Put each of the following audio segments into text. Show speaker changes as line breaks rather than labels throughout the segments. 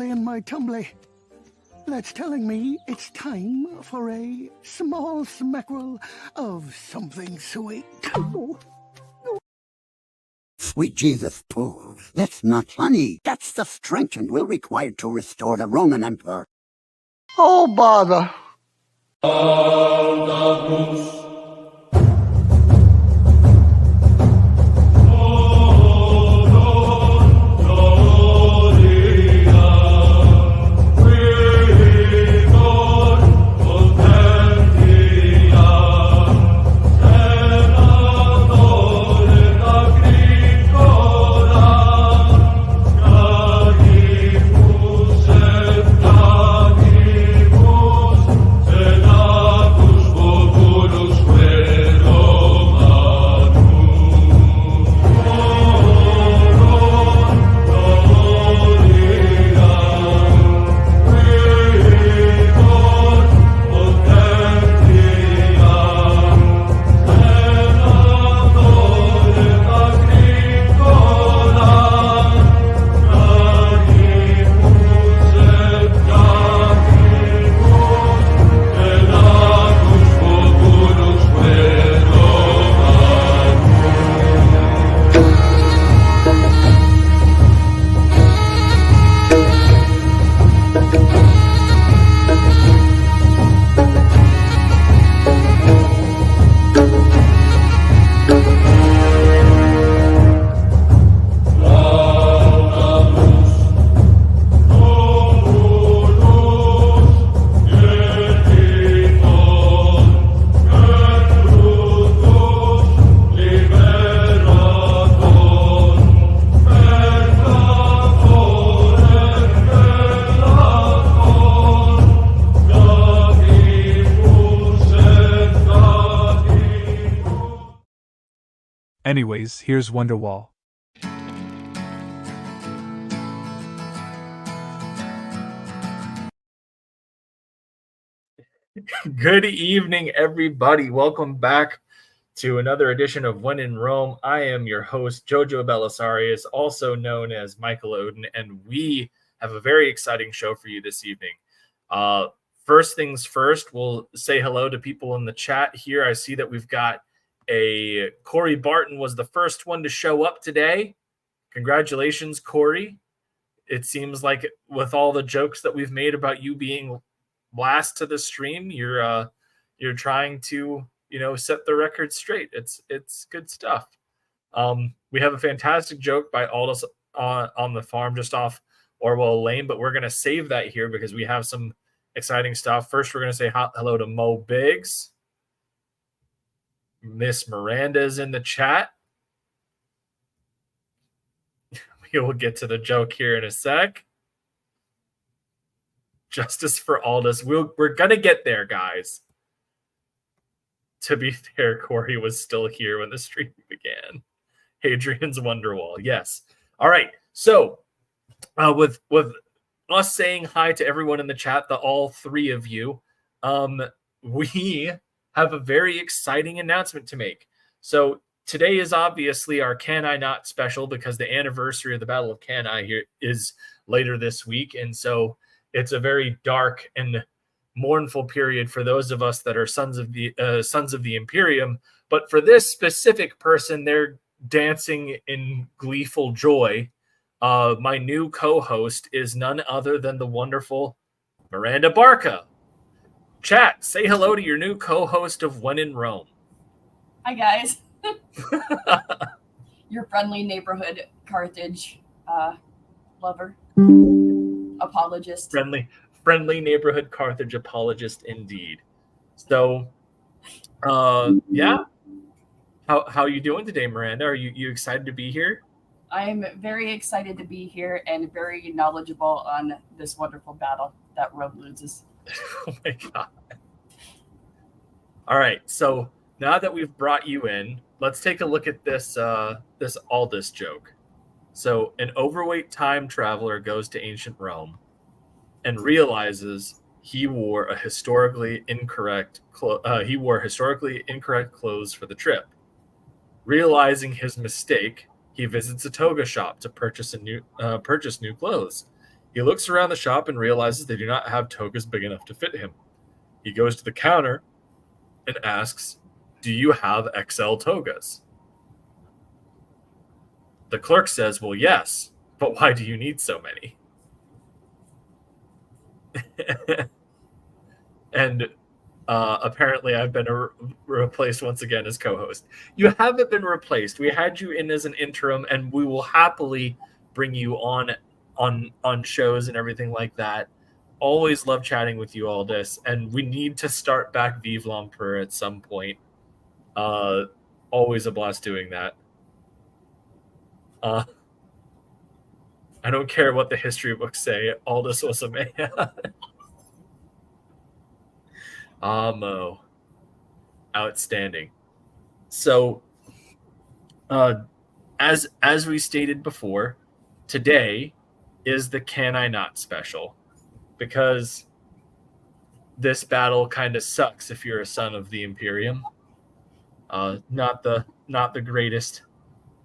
in my tumbly. That's telling me it's time for a small smackerel of something sweet.
Sweet Jesus, Paul, that's not honey. That's the strength and will required to restore the Roman Emperor.
Oh, bother.
Anyways, here's Wonderwall.
Good evening, everybody. Welcome back to another edition of When in Rome. I am your host, Jojo Belisarius, also known as Michael Odin, and we have a very exciting show for you this evening. First things first, we'll say hello to people in the chat here. I see that we've got Corey Barton was the first one to show up today. Congratulations, Corey. It seems like with all the jokes that we've made about you being last to the stream, you're trying to set the record straight. It's good stuff. We have a fantastic joke by Aldous on the farm just off Orwell Lane, but we're gonna save that here because we have some exciting stuff. First, we're gonna say hello to Mo Biggs. Miss Miranda is in the chat. We will get to the joke here in a sec. Justice for Aldous. We're going to get there, guys. To be fair, Corey was still here when the stream began. Hadrian's Wonderwall. Yes. All right. So with us saying hi to everyone in the chat, all three of you, we have a very exciting announcement to make. So today is obviously our Cannae Not special because the anniversary of the Battle of Cannae here is later this week. And so it's a very dark and mournful period for those of us that are sons of the Imperium. But for this specific person, they're dancing in gleeful joy. My new co-host is none other than the wonderful Miranda Barca. Chat, say hello to your new co-host of When in Rome.
Hi, guys. Your friendly neighborhood Carthage lover. Apologist.
Friendly neighborhood Carthage apologist indeed. So, yeah. How you doing today, Miranda? Are you excited to be here?
I'm very excited to be here and very knowledgeable on this wonderful battle that Rome loses.
Oh my god. All right, so now that we've brought you in, let's take a look at this Aldous joke. So an overweight time traveler goes to ancient Rome and realizes he wore historically incorrect clothes for the trip. Realizing his mistake, he visits a toga shop to purchase new clothes. He looks around the shop and realizes they do not have togas big enough to fit him. He goes to the counter and asks, "Do you have XL togas?" The clerk says, "Well, yes, but why do you need so many?" And apparently I've been replaced once again as co-host. You haven't been replaced. We had you in as an interim, and we will happily bring you on shows and everything like that. Always love chatting with you, Aldous, and we need to start back Vive l'Empereur at some point. Always a blast doing that. I don't care what the history books say. Aldous was a man. Mo. Outstanding. So, as we stated before, today is the Can I Not special, because this battle kind of sucks if you're a son of the Imperium. Not the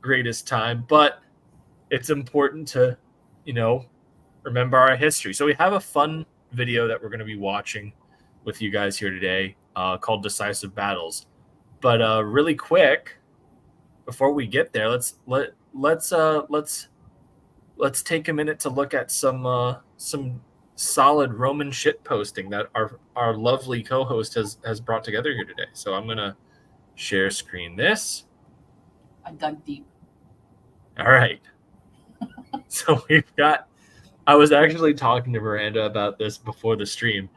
greatest time, but it's important to, remember our history. So we have a fun video that we're going to be watching with you guys here today, called Decisive Battles. But really quick, before we get there, let's take a minute to look at some solid Roman shit posting that our lovely co-host has brought together here today. So I'm gonna share screen this.
I dug deep.
All right. So I was actually talking to Miranda about this before the stream.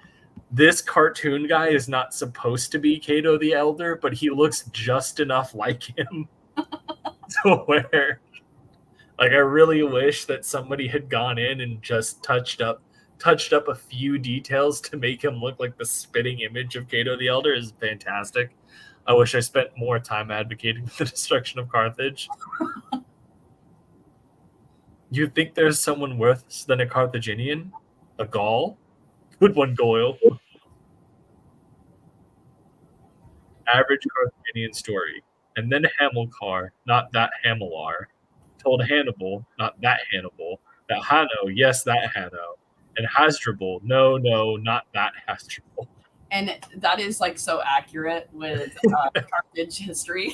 This cartoon guy is not supposed to be Cato the Elder, but he looks just enough like him to where, like, I really wish that somebody had gone in and just touched up a few details to make him look like the spitting image of Cato the Elder. Is fantastic. I wish I spent more time advocating for the destruction of Carthage. You think there's someone worse than a Carthaginian? A Gaul? Good one, Goyle. Average Carthaginian story. And then Hamilcar, not that Hamilar, told Hannibal, not that Hannibal, that Hanno, yes, that Hanno, and Hasdrubal, no, not that Hasdrubal.
And that is like so accurate with Carthage history.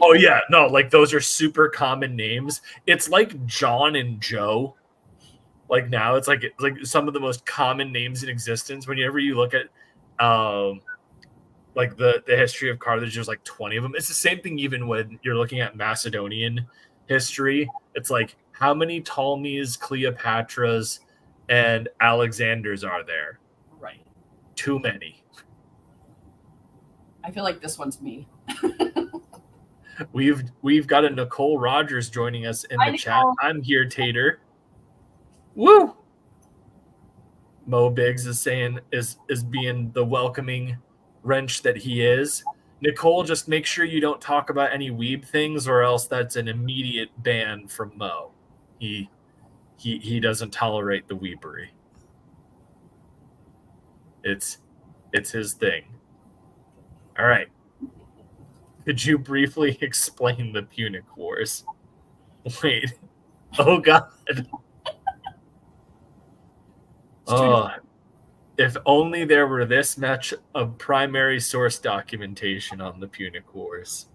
Oh yeah, no, like those are super common names. It's like John and Joe. Like now, it's like some of the most common names in existence. Whenever you look at, like the history of Carthage, there's like 20 of them. It's the same thing even when you're looking at Macedonian history. It's like, how many Ptolemies, Cleopatras, and Alexanders are there?
Right.
Too many.
I feel like this one's me.
We've got a Nicole Rogers joining us in the chat.
Nicole.
I'm here, Tater. Woo! Mo Biggs is saying is being the welcoming wrench that he is. Nicole, just make sure you don't talk about any weeb things, or else that's an immediate ban from Mo. He doesn't tolerate the weebery. It's his thing. All right. Could you briefly explain the Punic Wars? Wait. Oh God. Oh, if only there were this much of primary source documentation on the Punic Wars.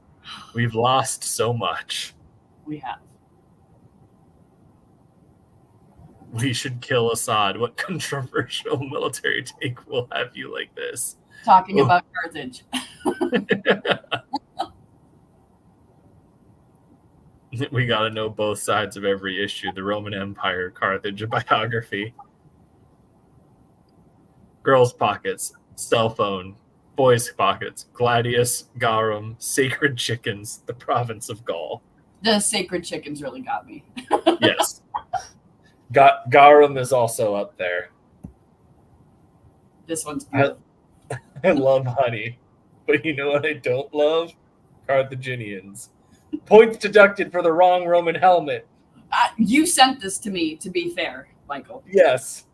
We've lost so much.
We have.
We should kill Assad. What controversial military take will have you like this?
Talking about Carthage.
We got to know both sides of every issue. The Roman Empire, Carthage, a biography. Girls' pockets, cell phone, boys' pockets, Gladius, Garum, sacred chickens, the province of Gaul.
The sacred chickens really got me.
Yes. Garum is also up there.
This one's beautiful.
I love honey, but you know what I don't love? Carthaginians. Points deducted for the wrong Roman helmet.
You sent this to me, to be fair, Michael.
Yes.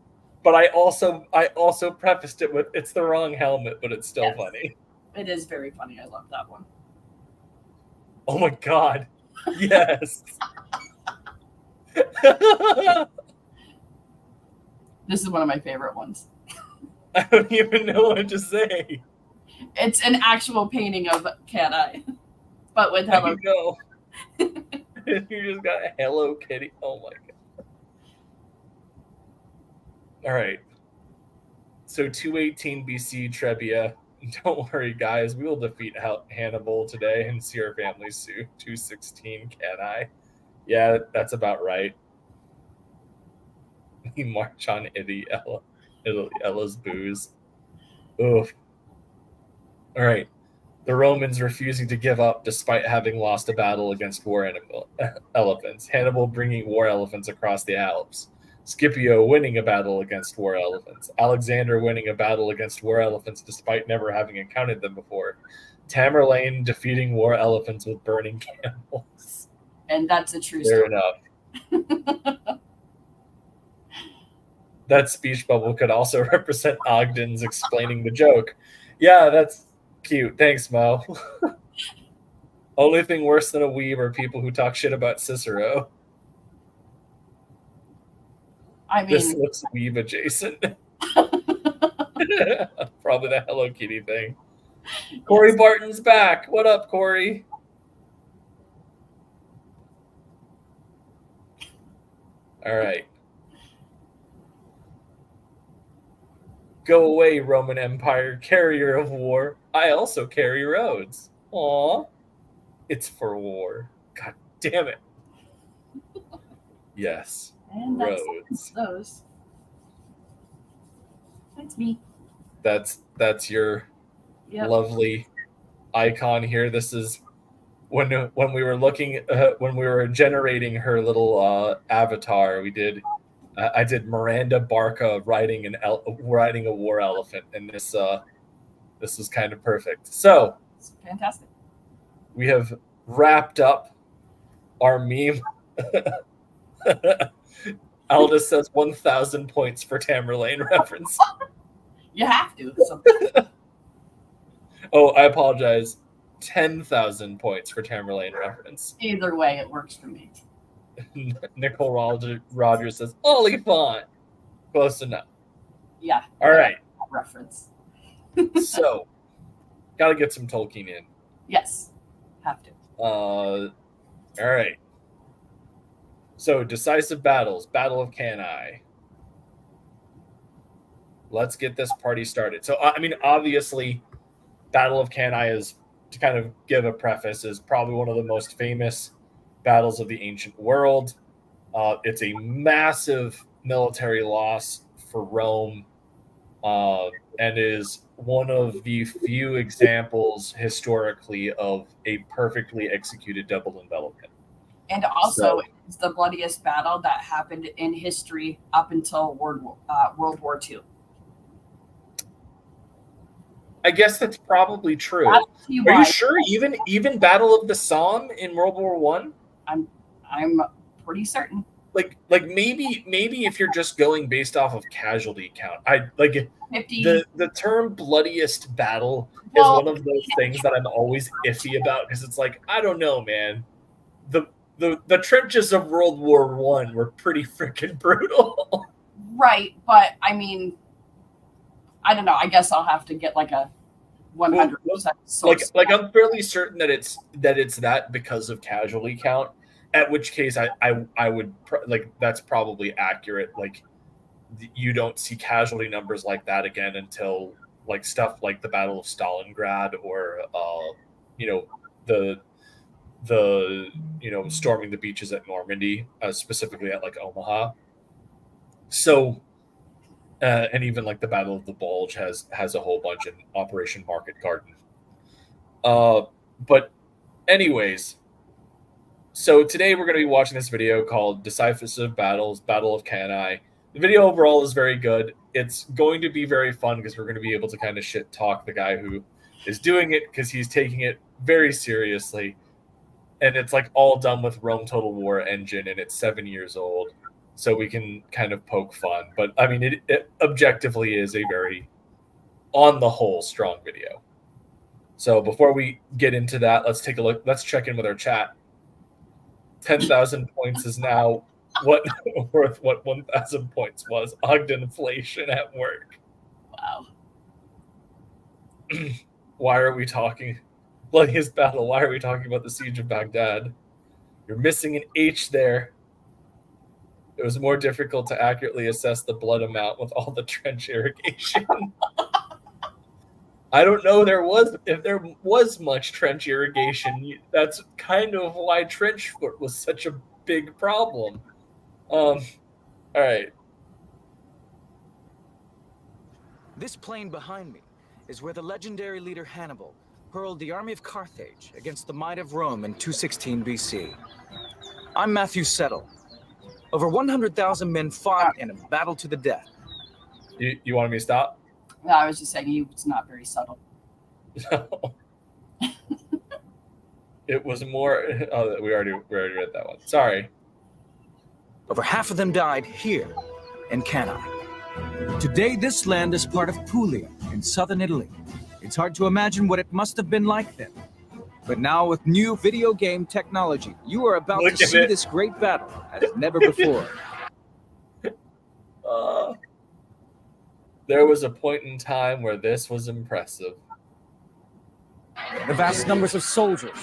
But I also prefaced it with, it's the wrong helmet, but it's still funny.
It is very funny. I love that one.
Oh my God. Yes.
This is one of my favorite ones.
I don't even know what to say.
It's an actual painting of Cannae, but with
There
Hello.
you go. You just got a Hello Kitty. Oh my god. All right. So 218 BC Trebia. Don't worry, guys. We will defeat Hannibal today and see our families soon. 216 Cannae. Yeah, that's about right. We march on Ella's booze. Oof. All right. The Romans refusing to give up despite having lost a battle against war elephants. Hannibal bringing war elephants across the Alps. Scipio winning a battle against war elephants. Alexander winning a battle against war elephants despite never having encountered them before. Tamerlane defeating war elephants with burning candles.
And that's a true
Fair
story.
enough. That speech bubble could also represent Ogden's explaining the joke. Yeah, that's cute. Thanks, Mo. Only thing worse than a weeb are people who talk shit about Cicero.
I
This
mean,
looks weeb adjacent. Probably the Hello Kitty thing. Corey Barton's back. What up, Corey? All right. Go away, Roman Empire, carrier of war. I also carry roads. Aw. It's for war. God damn it. Yes.
and
Roads.
those. That's me.
That's your
Yep.
lovely icon here. This is when we were looking when we were generating her little avatar. We did I did Miranda Barca riding a war elephant, and this was kind of perfect. So
It's fantastic.
we have wrapped up our meme. Aldous says 1,000 points for Tamerlane reference.
You have to. So,
Oh, I apologize. 10,000 points for Tamerlane reference.
either way, it works for me.
Nicole Rogers says, Oliphant. Close enough.
Yeah.
All right.
Reference.
So, got to get some Tolkien in.
Yes. Have to.
All right. So, decisive battles. Battle of Cannae. Let's get this party started. So, I mean, obviously, Battle of Cannae is, to kind of give a preface, is probably one of the most famous battles of the ancient world. It's a massive military loss for Rome, and is one of the few examples historically of a perfectly executed double envelopment.
And also, it's the bloodiest battle that happened in history up until World War II.
I guess that's probably true.
I'll tell you
Are
why.
you sure? Even Battle of the Somme in World War One?
I'm pretty certain.
Like maybe if you're just going based off of casualty count, I like
50.
the term bloodiest battle is
Well,
one of those things that I'm always iffy about, because it's like, I don't know, man. The trenches of World War One were pretty freaking brutal.
Right, but I mean, I don't know. I guess I'll have to get like a 100% source.
Like I'm fairly certain that it's that because of casualty count. At which case, I would that's probably accurate. Like, you don't see casualty numbers like that again until like stuff like the Battle of Stalingrad, or the storming the beaches at Normandy, specifically at like Omaha. So, and even like the Battle of the Bulge has a whole bunch in Operation Market Garden. But anyways, so today we're going to be watching this video called Decisive Battles, Battle of Cannae. The video overall is very good. It's going to be very fun because we're going to be able to kind of shit talk the guy who is doing it, because he's taking it very seriously. And it's like all done with Rome Total War engine, and it's 7 years old. So we can kind of poke fun. But I mean, it objectively is a very, on the whole, strong video. So before we get into that, let's take a look. Let's check in with our chat. 10,000 points is now worth what 1,000 points was. Ogden inflation at work.
Wow.
Why are we talking? Bloodiest battle. Why are we talking about the siege of Baghdad? You're missing an H there. It was more difficult to accurately assess the blood amount with all the trench irrigation. I don't know if there was much trench irrigation. That's kind of why trench foot was such a big problem. All right.
This plain behind me is where the legendary leader Hannibal hurled the army of Carthage against the might of Rome in 216 BC. I'm Matthew Settle. Over 100,000 men fought in a battle to the death.
You wanted me to stop?
No, I was just saying it's not very subtle.
It was more. Oh, we already read that one. Sorry.
Over half of them died here in Cannae. Today, this land is part of Puglia in southern Italy. It's hard to imagine what it must have been like then. But now, with new video game technology, you are about to see this great battle as never before.
There was a point in time where this was impressive.
The vast numbers of soldiers,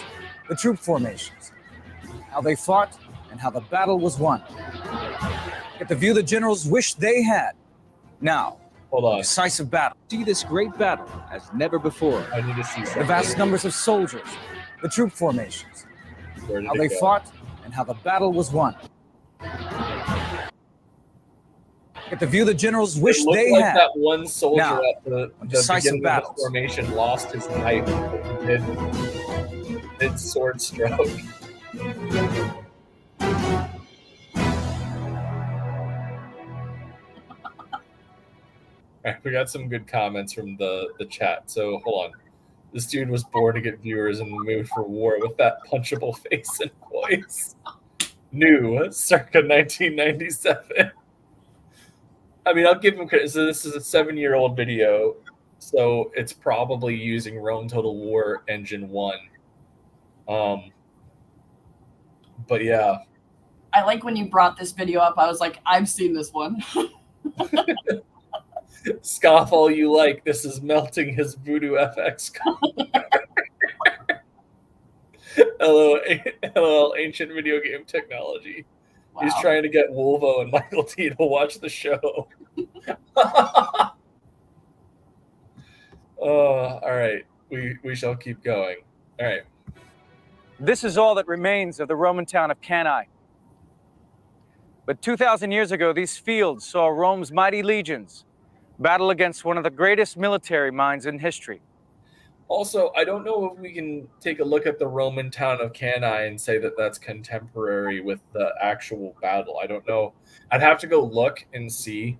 the troop formations, how they fought, and how the battle was won. Get the view the generals wished they had. Now,
hold on.
Decisive battle. See this great battle as never before.
I need to see something.
The vast numbers of soldiers, the troop formations, how they fought, and how the battle was won. Get the view the generals wished they
like
had.
That one soldier
now,
at the beginning of the formation lost his knife mid sword stroke. All right, we got some good comments from the chat. So hold on. This dude was born to get viewers in the mood for war with that punchable face and voice. New, circa 1997. I mean, I'll give him credit. So this is a 7-year-old video, so it's probably using Rome Total War Engine 1. But yeah.
I like when you brought this video up, I was like, I've seen this one.
Scoff all you like. This is melting his Voodoo FX. Hello, ancient video game technology. Wow. He's trying to get Wolvo and Michael T to watch the show. All right. We shall keep going. All right.
This is all that remains of the Roman town of Cannae. But 2,000 years ago, these fields saw Rome's mighty legions battle against one of the greatest military minds in history.
Also, I don't know if we can take a look at the Roman town of Cannae and say that that's contemporary with the actual battle. I don't know. I'd have to go look and see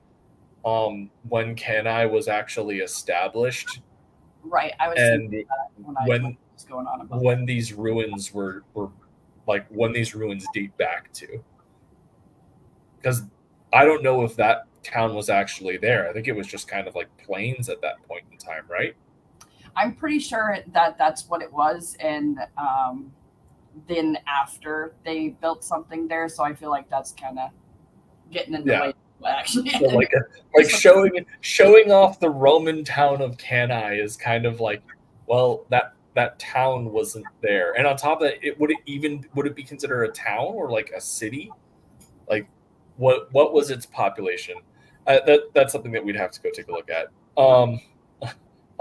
when Cannae was actually established.
Right. I was
thinking
that was going on about
when these ruins were like when these ruins date back to. Because I don't know if that town was actually there. I think it was just kind of like plains at that point in time, right?
I'm pretty sure that that's what it was, and then after they built something there, so I feel like that's kind of getting in the way. Actually,
so like showing off the Roman town of Cannae is kind of like, well, that town wasn't there, and on top of that, would it be considered a town or like a city? Like, what was its population? That's something that we'd have to go take a look at.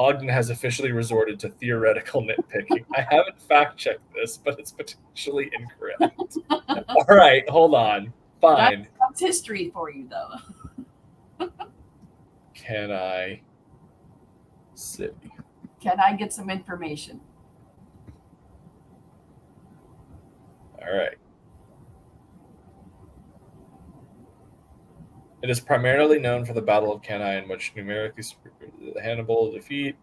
Ogden has officially resorted to theoretical nitpicking. I haven't fact-checked this, but it's potentially incorrect. All right, hold on. Fine.
That's history for you, though.
Cannae City.
Can I get some information?
All right. It is primarily known for the Battle of Cannae, in which numerically Hannibal defeat.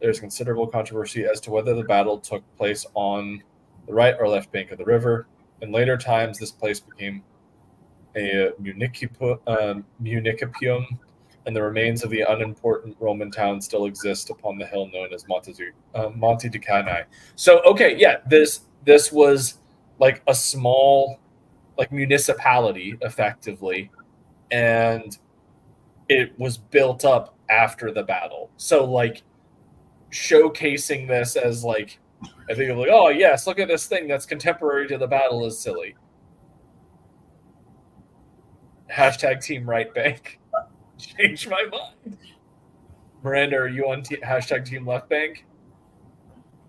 There's considerable controversy as to whether the battle took place on the right or left bank of the river. In later times, this place became a municipium, and the remains of the unimportant Roman town still exist upon the hill known as Monte di Cannae. So, okay, yeah, this was like a small like municipality effectively, and it was built up after the battle. So like showcasing this as like, I think of like, oh yes, look at this thing that's contemporary to the battle is silly. Hashtag Team Right Bank. Change my mind. Miranda, are you on hashtag Team Left Bank?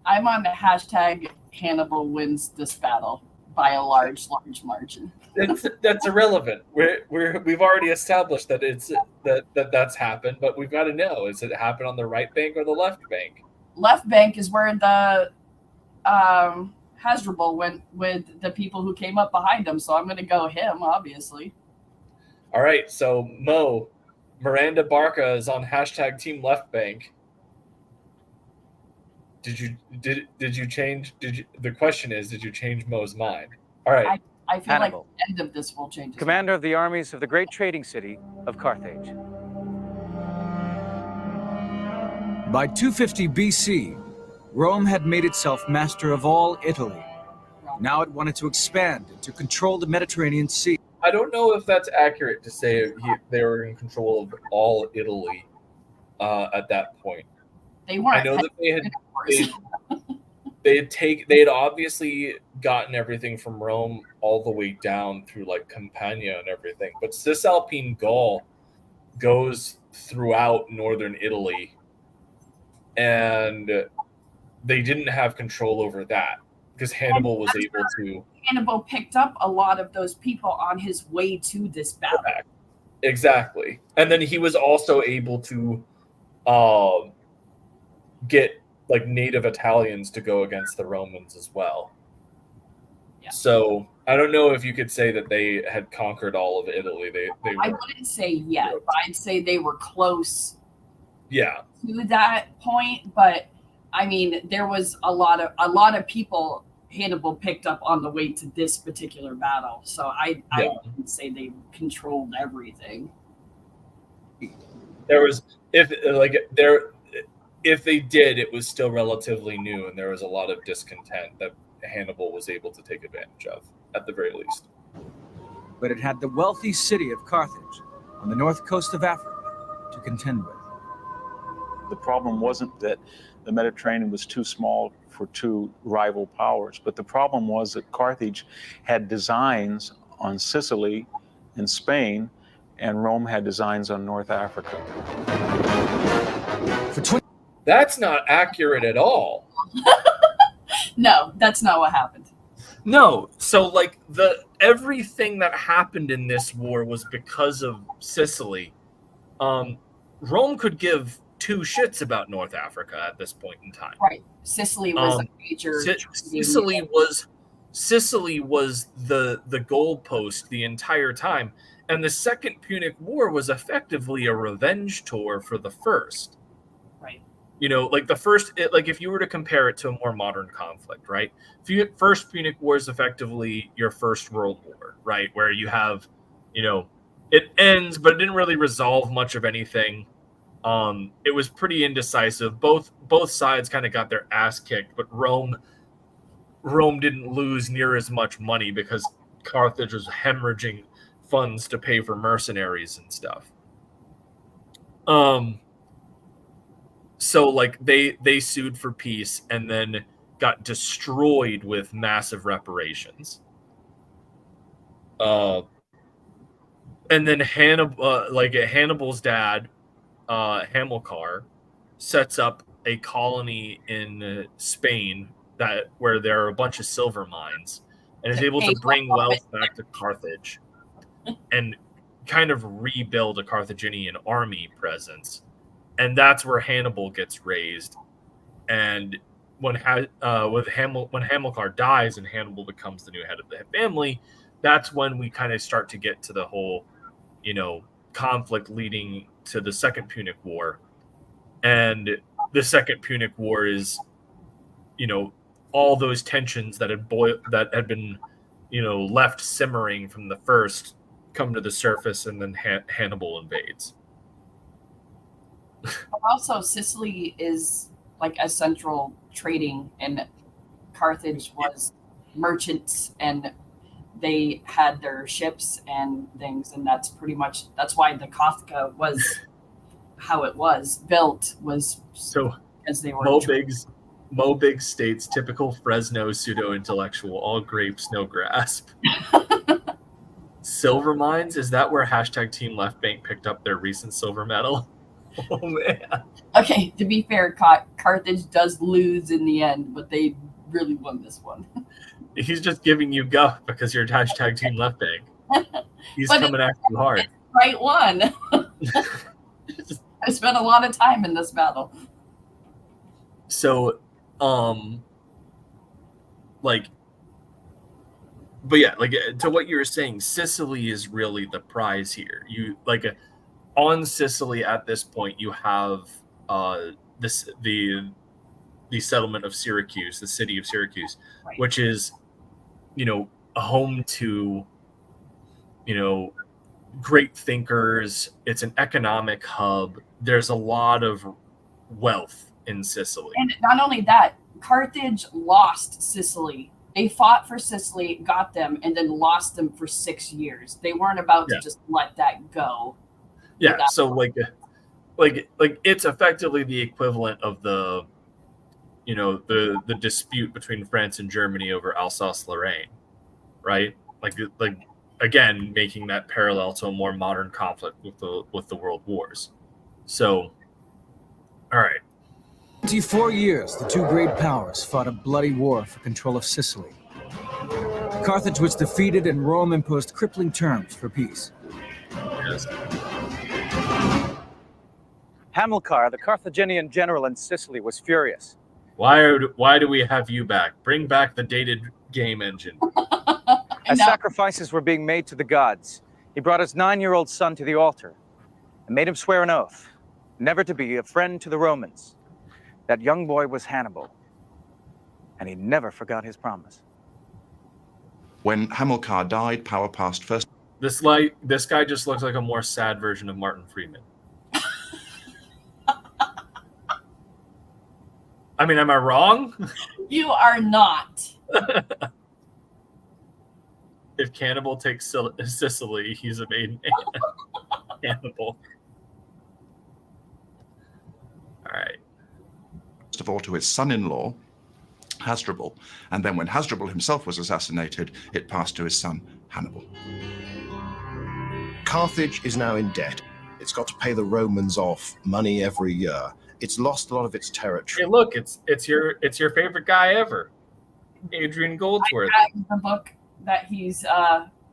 I'm on the hashtag Hannibal wins this battle by a large margin.
That's irrelevant. We've already established that that's happened, but we've got to know, is it happened on the right bank or the left bank?
Left bank is where the Hasdrubal went with the people who came up behind him, so I'm going to go him, obviously.
All right, so Miranda Barca is on hashtag Team Left Bank. Did you change? The question is, did you change Mo's mind? All right.
I feel
Hannibal,
like the end of this will change.
commander of the armies of the great trading city of Carthage.
By 250 BC, Rome had made itself master of all Italy. Now it wanted to expand and to control the Mediterranean Sea.
I don't know if that's accurate to say they were in control of all Italy at that point.
They weren't.
I know that they had obviously gotten everything from Rome all the way down through like Campania and everything, but Cisalpine Gaul goes throughout northern Italy, and they didn't have control over that because Hannibal was able to.
Hannibal picked up a lot of those people on his way to this battle.
Exactly, and then he was also able to get like native Italians to go against the Romans as well.
Yeah.
So I don't know if you could say that they had conquered all of Italy.
I wouldn't say yet, but I'd say they were close.
Yeah.
To that point, but I mean, there was a lot of people Hannibal picked up on the way to this particular battle. So I wouldn't say they controlled everything.
There was if they did, it was still relatively new, and there was a lot of discontent that Hannibal was able to take advantage of, at the very least.
But it had the wealthy city of Carthage on the north coast of Africa to contend with.
The problem wasn't that the Mediterranean was too small for two rival powers, but the problem was that Carthage had designs on Sicily and Spain, and Rome had designs on North Africa.
That's not accurate at all.
No, that's not what happened.
No, so like everything that happened in this war was because of Sicily. Rome could give two shits about North Africa at this point in time.
Right, Sicily was a major.
Sicily was the goalpost the entire time, and the Second Punic War was effectively a revenge tour for the first.
Right.
You know, like the first, like if you were to compare it to a more modern conflict, right? First Punic War is effectively your First World War, right? Where you have, you know, it ends, but it didn't really resolve much of anything. It was pretty indecisive. Both sides kind of got their ass kicked, but Rome didn't lose near as much money because Carthage was hemorrhaging funds to pay for mercenaries and stuff. So like they sued for peace and then got destroyed with massive reparations. And then Hannibal's dad, Hamilcar, sets up a colony in Spain where there are a bunch of silver mines, and is able to bring wealth back to Carthage and kind of rebuild a Carthaginian army presence. And that's where Hannibal gets raised. And when Hamilcar dies and Hannibal becomes the new head of the family, that's when we kind of start to get to the whole, you know, conflict leading to the Second Punic War. And the Second Punic War is, you know, all those tensions that had been, you know, left simmering from the first come to the surface, and then Hannibal invades.
Also, Sicily is like a central trading, and Carthage was merchants and they had their ships and things, and that's why the Kothka was how it was built, was
So
as they were.
Mo Biggs states typical Fresno pseudo-intellectual, all grapes, no grasp. Silver mines, is that where hashtag Team Left Bank picked up their recent silver medal? Oh man.
Okay, to be fair, Carthage does lose in the end, but they really won this one.
He's just giving you guff because you're hashtag Team Left Bank. He's coming after you hard.
Right one. I spent a lot of time in this battle.
So, but yeah, to what you were saying, Sicily is really the prize here. You on Sicily at this point, you have the settlement of Syracuse, the city of Syracuse,
right,
which is, home to, great thinkers. It's an economic hub. There's a lot of wealth in Sicily.
And not only that, Carthage lost Sicily. They fought for Sicily, got them, and then lost them for 6 years. They weren't about to just let that go.
Yeah, so it's effectively the equivalent of the dispute between France and Germany over Alsace-Lorraine, right? Again, making that parallel to a more modern conflict with the world wars. So, all right.
24 years, the two great powers fought a bloody war for control of Sicily. Carthage was defeated, and Rome imposed crippling terms for peace.
Yes.
Hamilcar, the Carthaginian general in Sicily, was furious.
Why do we have you back? Bring back the dated game engine.
As sacrifices were being made to the gods, he brought his 9-year-old son to the altar and made him swear an oath, never to be a friend to the Romans. That young boy was Hannibal, and he never forgot his promise.
When Hamilcar died, power passed first.
This guy just looks like a more sad version of Martin Freeman. I mean, am I wrong?
You are not.
If Cannibal takes Sicily, he's a maiden Hannibal. All right.
First of all, to his son-in-law, Hasdrubal, and then when Hasdrubal himself was assassinated, it passed to his son, Hannibal.
Carthage is now in debt. It's got to pay the Romans off money every year. It's lost a lot of its territory.
Hey, look, it's your favorite guy ever, Adrian Goldsworthy.
I have the book that he's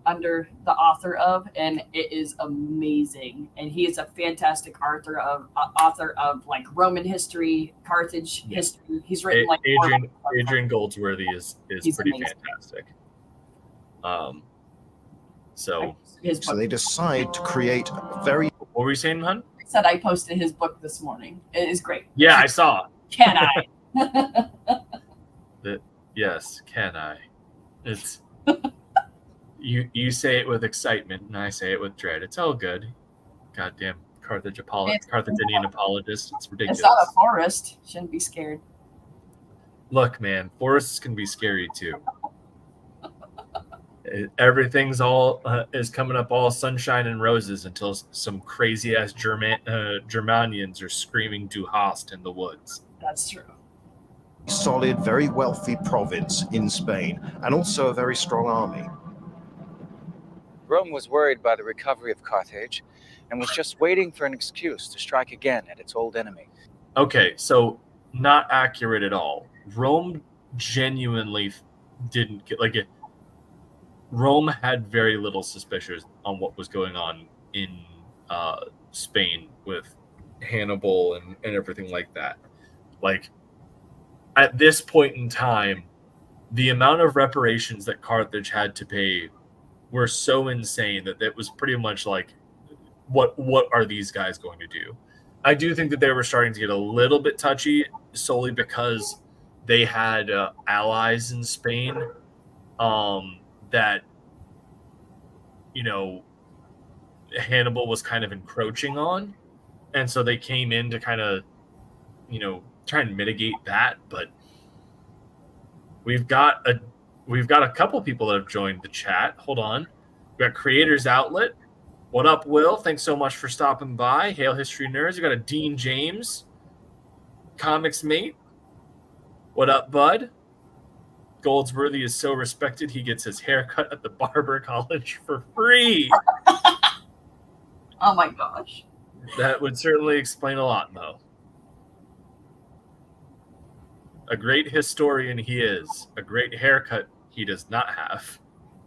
under the author of, and it is amazing. And he is a fantastic author of like Roman history, Carthage history. He's written
Adrian Goldsworthy is pretty
amazing.
fantastic. So
they decide to create a very.
What were you saying, hun?
I said I posted his book this morning. It is great.
Yeah, I saw.
Can I?
Yes, can I? It's you say it with excitement, and I say it with dread. It's all good. Goddamn Carthaginian apologist. It's ridiculous.
It's not a forest. Shouldn't be scared.
Look, man, forests can be scary too. Everything's all is coming up all sunshine and roses until some crazy ass Germanians are screaming "Du hast" in the woods.
That's true.
Solid, very wealthy province in Spain, and also a very strong army.
Rome was worried by the recovery of Carthage and was just waiting for an excuse to strike again at its old enemy.
Okay, so not accurate at all. Rome genuinely didn't get Rome had very little suspicions on what was going on in Spain with Hannibal and everything like that. At this point in time, the amount of reparations that Carthage had to pay were so insane that it was pretty much like, what are these guys going to do? I do think that they were starting to get a little bit touchy solely because they had allies in Spain that, Hannibal was kind of encroaching on. And so they came in to kind of, try and mitigate that. But we've got we've got a couple people that have joined the chat. Hold on. We've got Creators Outlet. What up, Will? Thanks so much for stopping by. Hail History Nerds. We got a Dean James. Comics Mate. What up, bud? Goldsworthy is so respected, he gets his hair cut at the barber college for free.
Oh my gosh.
That would certainly explain a lot, Mo. A great historian he is. A great haircut he does not have.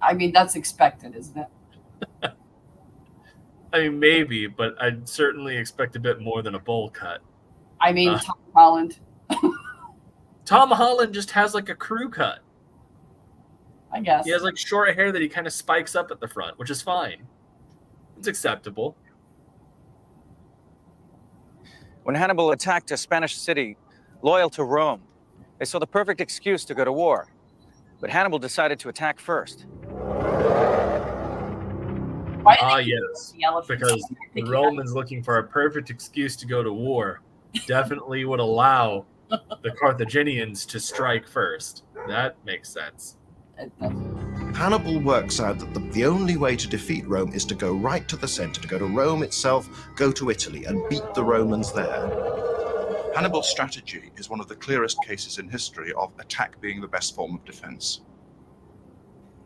I mean, that's expected, isn't it?
I mean, maybe, but I'd certainly expect a bit more than a bowl cut.
I mean, Tom Holland.
Tom Holland just has like a crew cut.
I guess.
He has like short hair that he kind of spikes up at the front, which is fine. It's acceptable.
When Hannibal attacked a Spanish city loyal to Rome, they saw the perfect excuse to go to war. But Hannibal decided to attack first.
Yes. Because the Romans looking for a perfect excuse to go to war definitely would allow the Carthaginians to strike first. That makes sense.
Hannibal works out that the only way to defeat Rome is to go right to the center, to go to Rome itself, go to Italy, and beat the Romans there.
Hannibal's strategy is one of the clearest cases in history of attack being the best form of defense.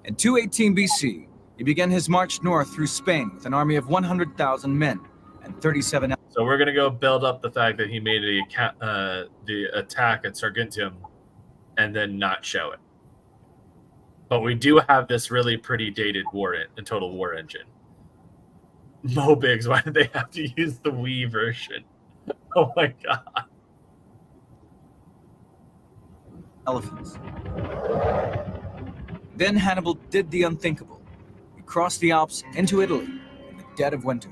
In 218 BC, he began his march north through Spain with an army of 100,000 men and 37.
So we're going to go build up the fact that he made the attack at Saguntum and then not show it. But we do have this really pretty dated total war engine. Mo Biggs, why did they have to use the Wii version? Oh my god.
Elephants. Then Hannibal did the unthinkable. He crossed the Alps into Italy in the dead of winter.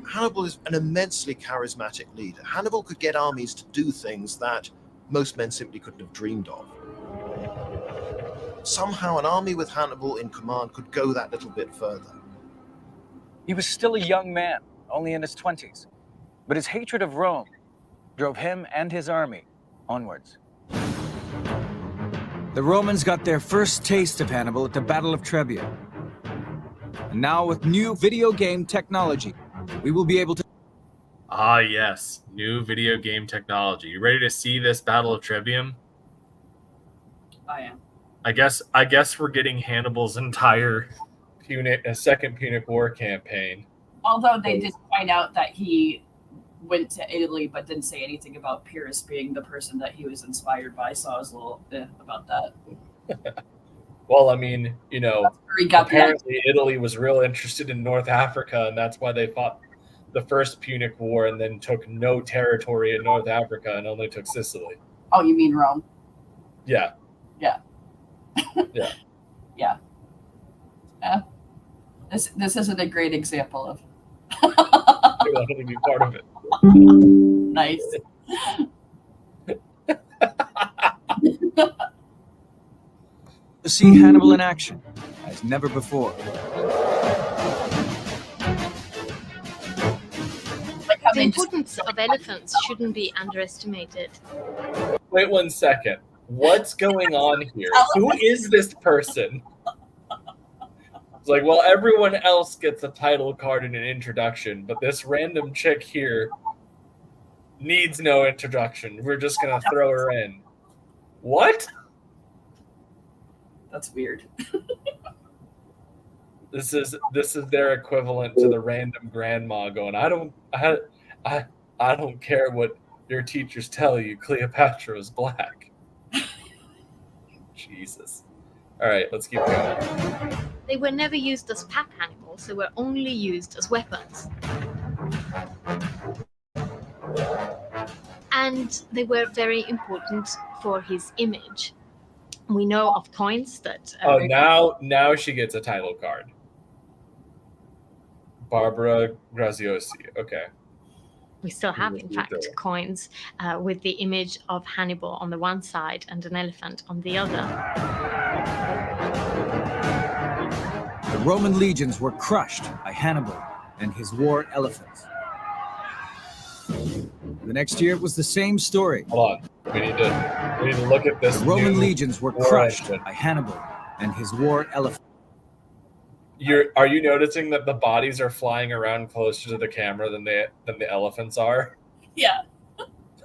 Hannibal is an immensely charismatic leader. Hannibal could get armies to do things that most men simply couldn't have dreamed of. Somehow an army with Hannibal in command could go that little bit further.
He was still a young man, only in his 20s, but his hatred of Rome drove him and his army onwards.
The Romans got their first taste of Hannibal at the Battle of Trebia. And now with new video game technology, we will be able to...
Ah, yes. New video game technology. You ready to see this Battle of Trebium?
I am.
I guess we're getting Hannibal's entire Second Punic War campaign.
Although they did point out that he went to Italy but didn't say anything about Pyrrhus being the person that he was inspired by, so I was a little about that.
Well, I mean, apparently
the
Italy was real interested in North Africa, and that's why they fought the First Punic War and then took no territory in North Africa and only took Sicily.
Oh, you mean Rome?
Yeah.
Yeah.
Yeah.
Yeah. Yeah. This isn't a great example of.
I wanted to be part of it.
Nice.
To see Hannibal in action as never before.
The importance of elephants shouldn't be underestimated.
Wait 1 second. What's going on here? Who is this person? It's like, well, everyone else gets a title card and an introduction, but this random chick here needs no introduction. We're just going to throw her in. What?
That's weird.
This is their equivalent to the random grandma going, I don't care what your teachers tell you. Cleopatra is black. Jesus. All right, let's keep going.
They were never used as pack animals. They were only used as weapons. And they were very important for his image. We know of coins that...
now she gets a title card. Barbara Graziosi. Okay.
We still have, in fact, coins with the image of Hannibal on the one side and an elephant on the other.
The Roman legions were crushed by Hannibal and his war elephants. The next year, it was the same story.
Hold on. We need to look at this.
The Roman
new
legions were
war
crushed
engine.
by Hannibal and his war elephant.
Are you noticing that the bodies are flying around closer to the camera than the elephants are?
Yeah.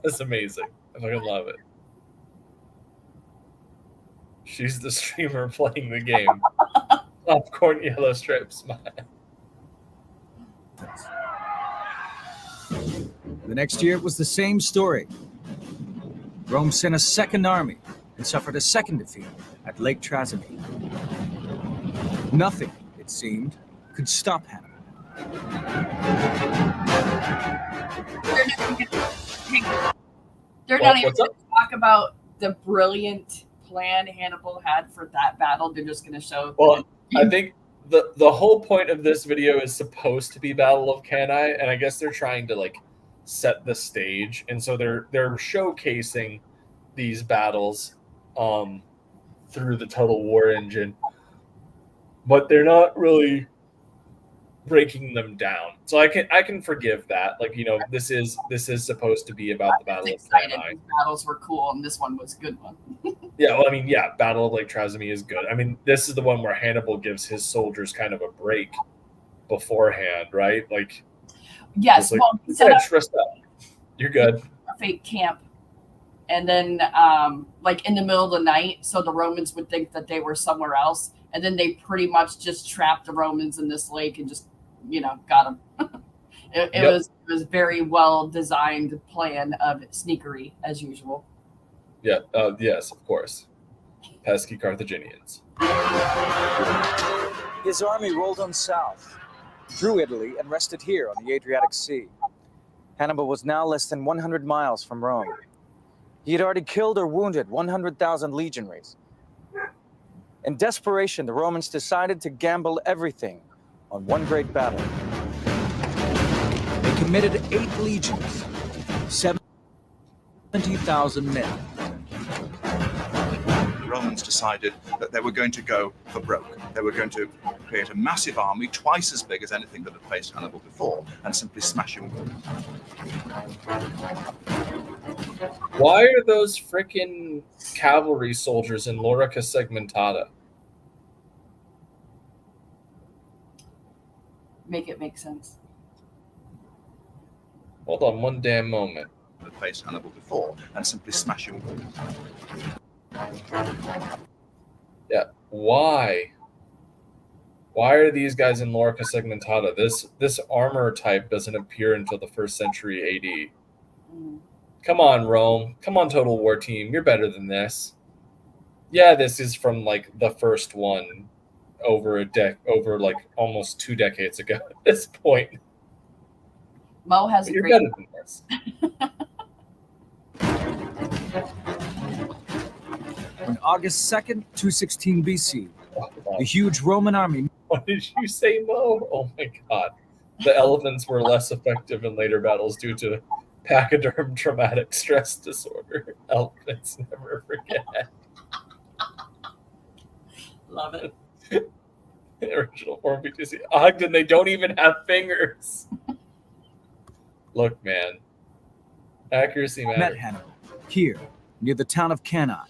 That's amazing. I fucking love it. She's the streamer playing the game. Popcorn yellow stripe smile.
The next year, it was the same story. Rome sent a second army and suffered a second defeat at Lake Trasimene. Nothing, it seemed, could stop Hannibal.
They're not even going to talk about the brilliant plan Hannibal had for that battle. They're just going to show.
Well, I think the whole point of this video is supposed to be Battle of Cannae, and I guess they're trying to like set the stage, and so they're showcasing these battles through the Total War engine, but they're not really breaking them down. So I can forgive that. Like, you know, this is supposed to be about the Battle of Cannae.
These battles were cool, and this one was a good one.
Yeah, well, I mean, yeah, Battle of Lake Trasimene is good. I mean, this is the one where Hannibal gives his soldiers kind of a break beforehand, right? Like,
yes,
like,
well, he set up
you're good.
a fake camp, and then like in the middle of the night, so the Romans would think that they were somewhere else, and then they pretty much just trapped the Romans in this lake and just, you know, got them. It was very well designed plan of sneakery as usual.
Yeah. Yes, of course. Pesky Carthaginians.
His army rolled on south, through Italy, and rested here on the Adriatic Sea. Hannibal was now less than 100 miles from Rome. He had already killed or wounded 100,000 legionaries. In desperation, the Romans decided to gamble everything on one great battle.
They committed 8 legions, 70,000 men.
The Romans decided that they were going to go for broke. They were going to create a massive army, twice as big as anything that had faced Hannibal before, and simply smash him.
Why are those freaking cavalry soldiers in Lorica Segmentata?
Make it make sense.
Hold on one damn moment.
That faced Hannibal before, and simply smash him.
Yeah, why? Why are these guys in Lorica Segmentata? This armor type doesn't appear until the 1st century AD. Come on, Rome. Come on, Total War team. You're better than this. Yeah, this is from like the first one over like almost 2 decades ago at this point.
Mo has
You're better than this.
On August 2nd, 216 BC, the huge Roman army...
What did you say, Mo? Oh my god. The elephants were less effective in later battles due to pachyderm traumatic stress disorder. Elephants never forget.
Love it.
The original form BTC. Ogden, they don't even have fingers. Look, man. Accuracy matters.
Met Hannibal, here, near the town of Cannae.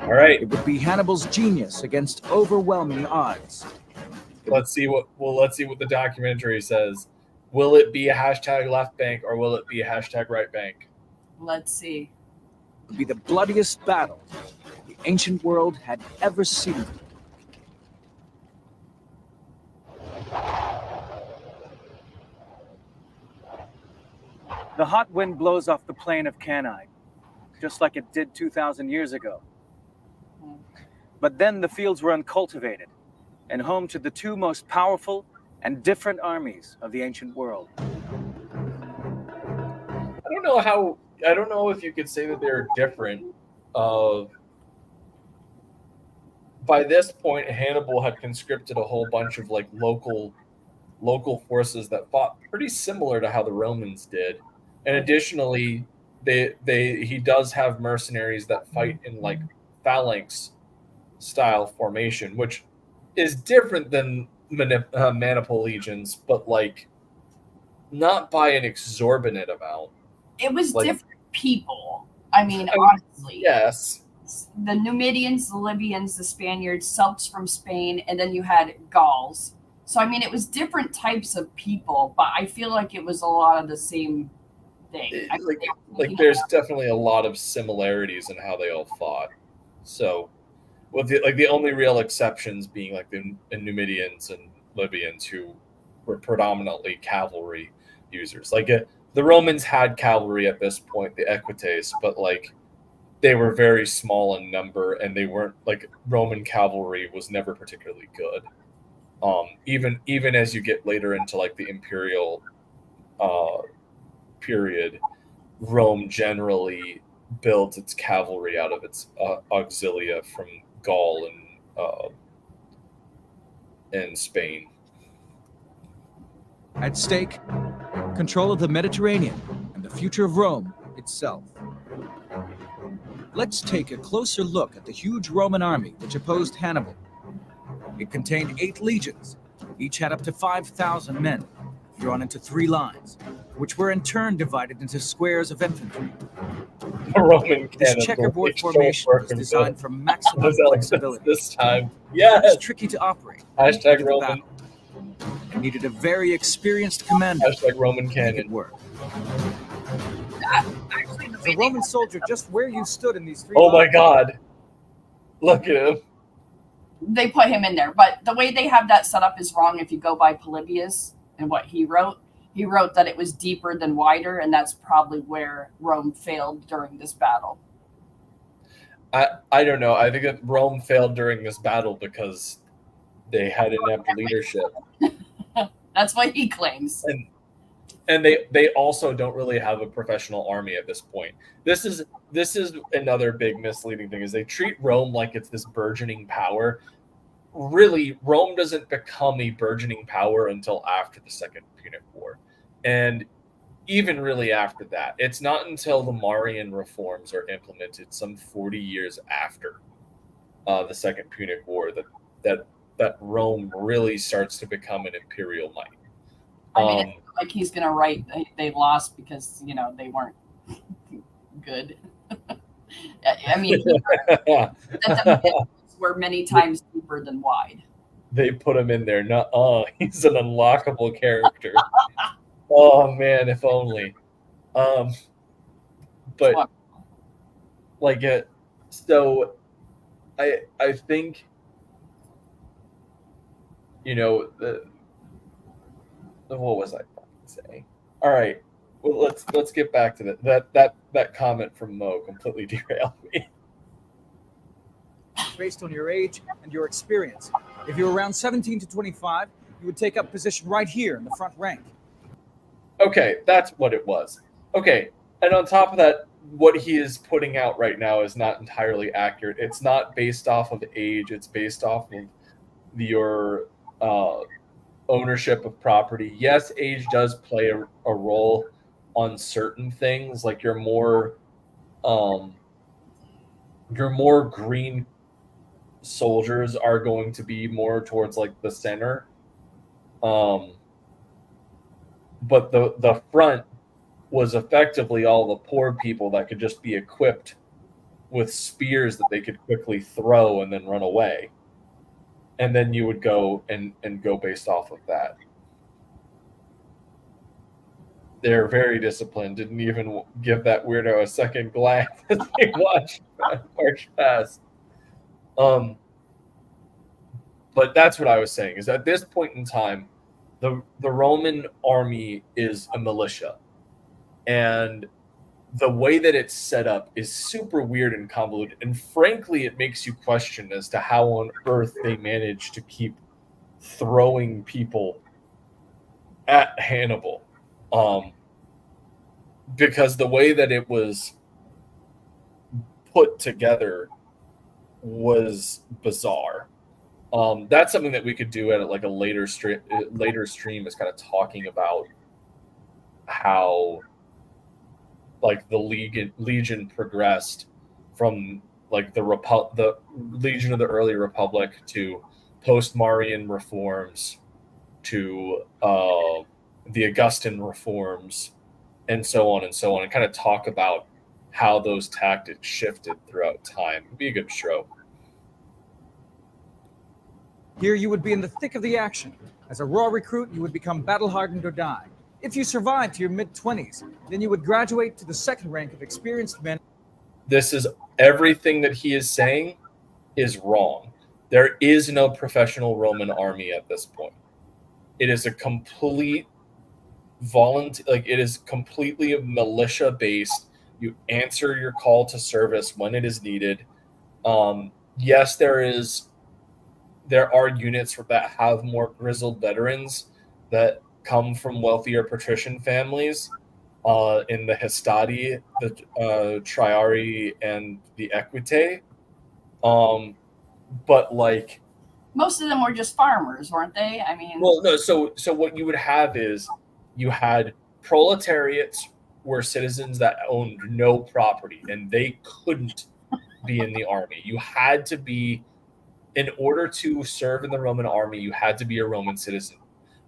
All right.
It would be Hannibal's genius against overwhelming odds.
Let's see what the documentary says. Will it be a hashtag left bank or will it be a hashtag right bank?
Let's see.
It would be the bloodiest battle the ancient world had ever seen.
The hot wind blows off the plain of Cannae, just like it did 2,000 years ago. But then the fields were uncultivated and home to the 2 most powerful and different armies of the ancient world.
I don't know if you could say that they're different. By this point, Hannibal had conscripted a whole bunch of like local forces that fought pretty similar to how the Romans did. And additionally, he does have mercenaries that fight in like phalanx style formation, which is different than Maniple legions, but like not by an exorbitant amount.
It was
Like-
different people. I mean, honestly.
Yes.
The Numidians, the Libyans, the Spaniards, Celts from Spain, and then you had Gauls. So, I mean, it was different types of people, but I feel like it was a lot of the same thing.
Like there's definitely a lot of similarities in how they all fought. So, with the only real exceptions being like the Numidians and Libyans, who were predominantly cavalry users. Like the Romans had cavalry at this point, the equites, but like they were very small in number, and they weren't like Roman cavalry was never particularly good. Even as you get later into like the imperial period, Rome generally built its cavalry out of its auxilia from Gaul and Spain.
At stake, control of the Mediterranean and the future of Rome itself. Let's take a closer look at the huge Roman army which opposed Hannibal. It contained 8 legions. Each had up to 5,000 men, drawn into 3 lines, which were in turn divided into squares of infantry.
Roman
This checkerboard formation was designed for maximum flexibility.
This time, yes.
It was tricky to operate.
Hashtag Roman.
And needed a very experienced commander.
Hashtag Roman cannon.
Work. The Roman soldier just where you stood in these 3
Oh my
lines.
God! Look at him.
They put him in there, but the way they have that set up is wrong. If you go by Polybius and what he wrote that it was deeper than wider, and that's probably where Rome failed during this battle.
I don't know. I think that Rome failed during this battle because they had inept leadership.
That's what he claims.
And they also don't really have a professional army at this point. This is another big misleading thing, is they treat Rome like it's this burgeoning power. Really, Rome doesn't become a burgeoning power until after the Second Punic War. And even really after that, it's not until the Marian reforms are implemented some 40 years after the Second Punic War that Rome really starts to become an imperial might.
I mean, it's like he's going to write they lost because, they weren't good. I mean, the were many times deeper than wide.
They put him in there. He's an unlockable character. Oh man, if only. But like it. So, I think what was I saying? All right. Well, let's get back to that comment from Mo completely derailed me.
Based on your age and your experience. If you're around 17 to 25, you would take up position right here in the front rank.
Okay, that's what it was. Okay, and on top of that, what he is putting out right now is not entirely accurate. It's not based off of age. It's based off of your ownership of property. Yes, age does play a role on certain things. Like your more green soldiers are going to be more towards like the center. But the front was effectively all the poor people that could just be equipped with spears that they could quickly throw and then run away. And then you would go and go based off of that. They're very disciplined. Didn't even give that weirdo a second glance as they watched march past. But that's what I was saying, is at this point in time, the Roman army is a militia. And the way that it's set up is super weird and convoluted. And frankly, it makes you question as to how on earth they managed to keep throwing people at Hannibal. Because the way that it was put together was bizarre. That's something that we could do at like a later stream, is kind of talking about how like the Legion progressed from like the Legion of the early Republic to post-Marian reforms to the Augustan reforms, and so on and so on, and kind of talk about how those tactics shifted throughout time. It'd be a good show.
Here you would be in the thick of the action. As a raw recruit, you would become battle-hardened or die. If you survived to your mid-20s, then you would graduate to the second rank of experienced men.
This is everything that he is saying is wrong. There is no professional Roman army at this point. It is a complete it is completely militia-based. You answer your call to service when it is needed. Yes, there are units that have more grizzled veterans that come from wealthier patrician families in the Hastati, the Triarii, and the Equitae. But like,
most of them were just farmers, weren't they? I mean,
well, no. So what you would have is you had proletariats were citizens that owned no property, and they couldn't be in the army. You had to be, in order to serve in the Roman army, you had to be a Roman citizen,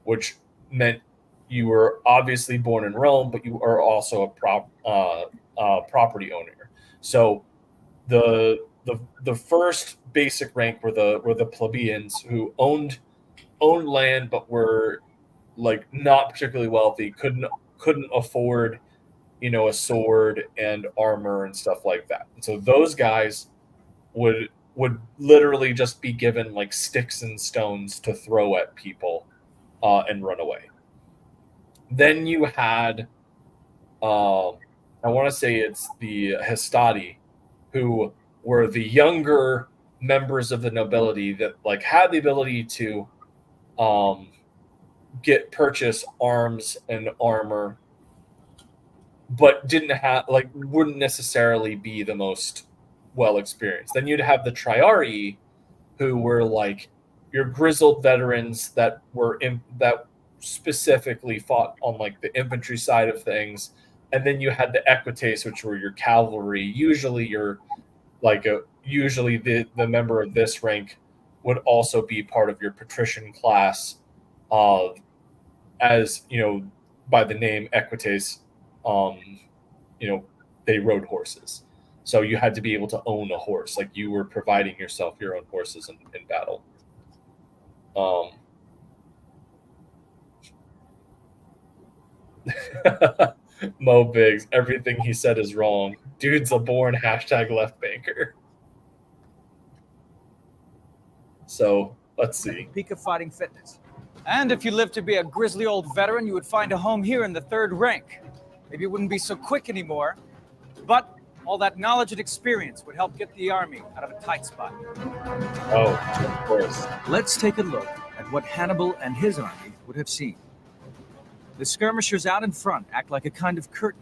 which meant you were obviously born in Rome, but you are also a property owner. So the first basic rank were the plebeians, who owned land but were like not particularly wealthy, couldn't afford, a sword and armor and stuff like that. And so those guys would literally just be given like sticks and stones to throw at people and run away. Then you had, I want to say it's the Hastati, who were the younger members of the nobility that like had the ability to purchase arms and armor, but wouldn't necessarily be the most well experienced. Then you'd have the Triarii, who were like your grizzled veterans that specifically fought on like the infantry side of things. And then you had the Equites, which were your cavalry. Usually usually the member of this rank would also be part of your patrician class, as by the name Equites, they rode horses. So you had to be able to own a horse. Like you were providing yourself your own horses in battle. Mo Biggs, everything he said is wrong. Dude's a born #left banker. So let's see.
Peak of fighting fitness. And if you lived to be a grizzly old veteran, you would find a home here in the third rank. Maybe you wouldn't be so quick anymore, but all that knowledge and experience would help get the army out of a tight spot.
Oh, of course.
Let's take a look at what Hannibal and his army would have seen. The skirmishers out in front act like a kind of curtain,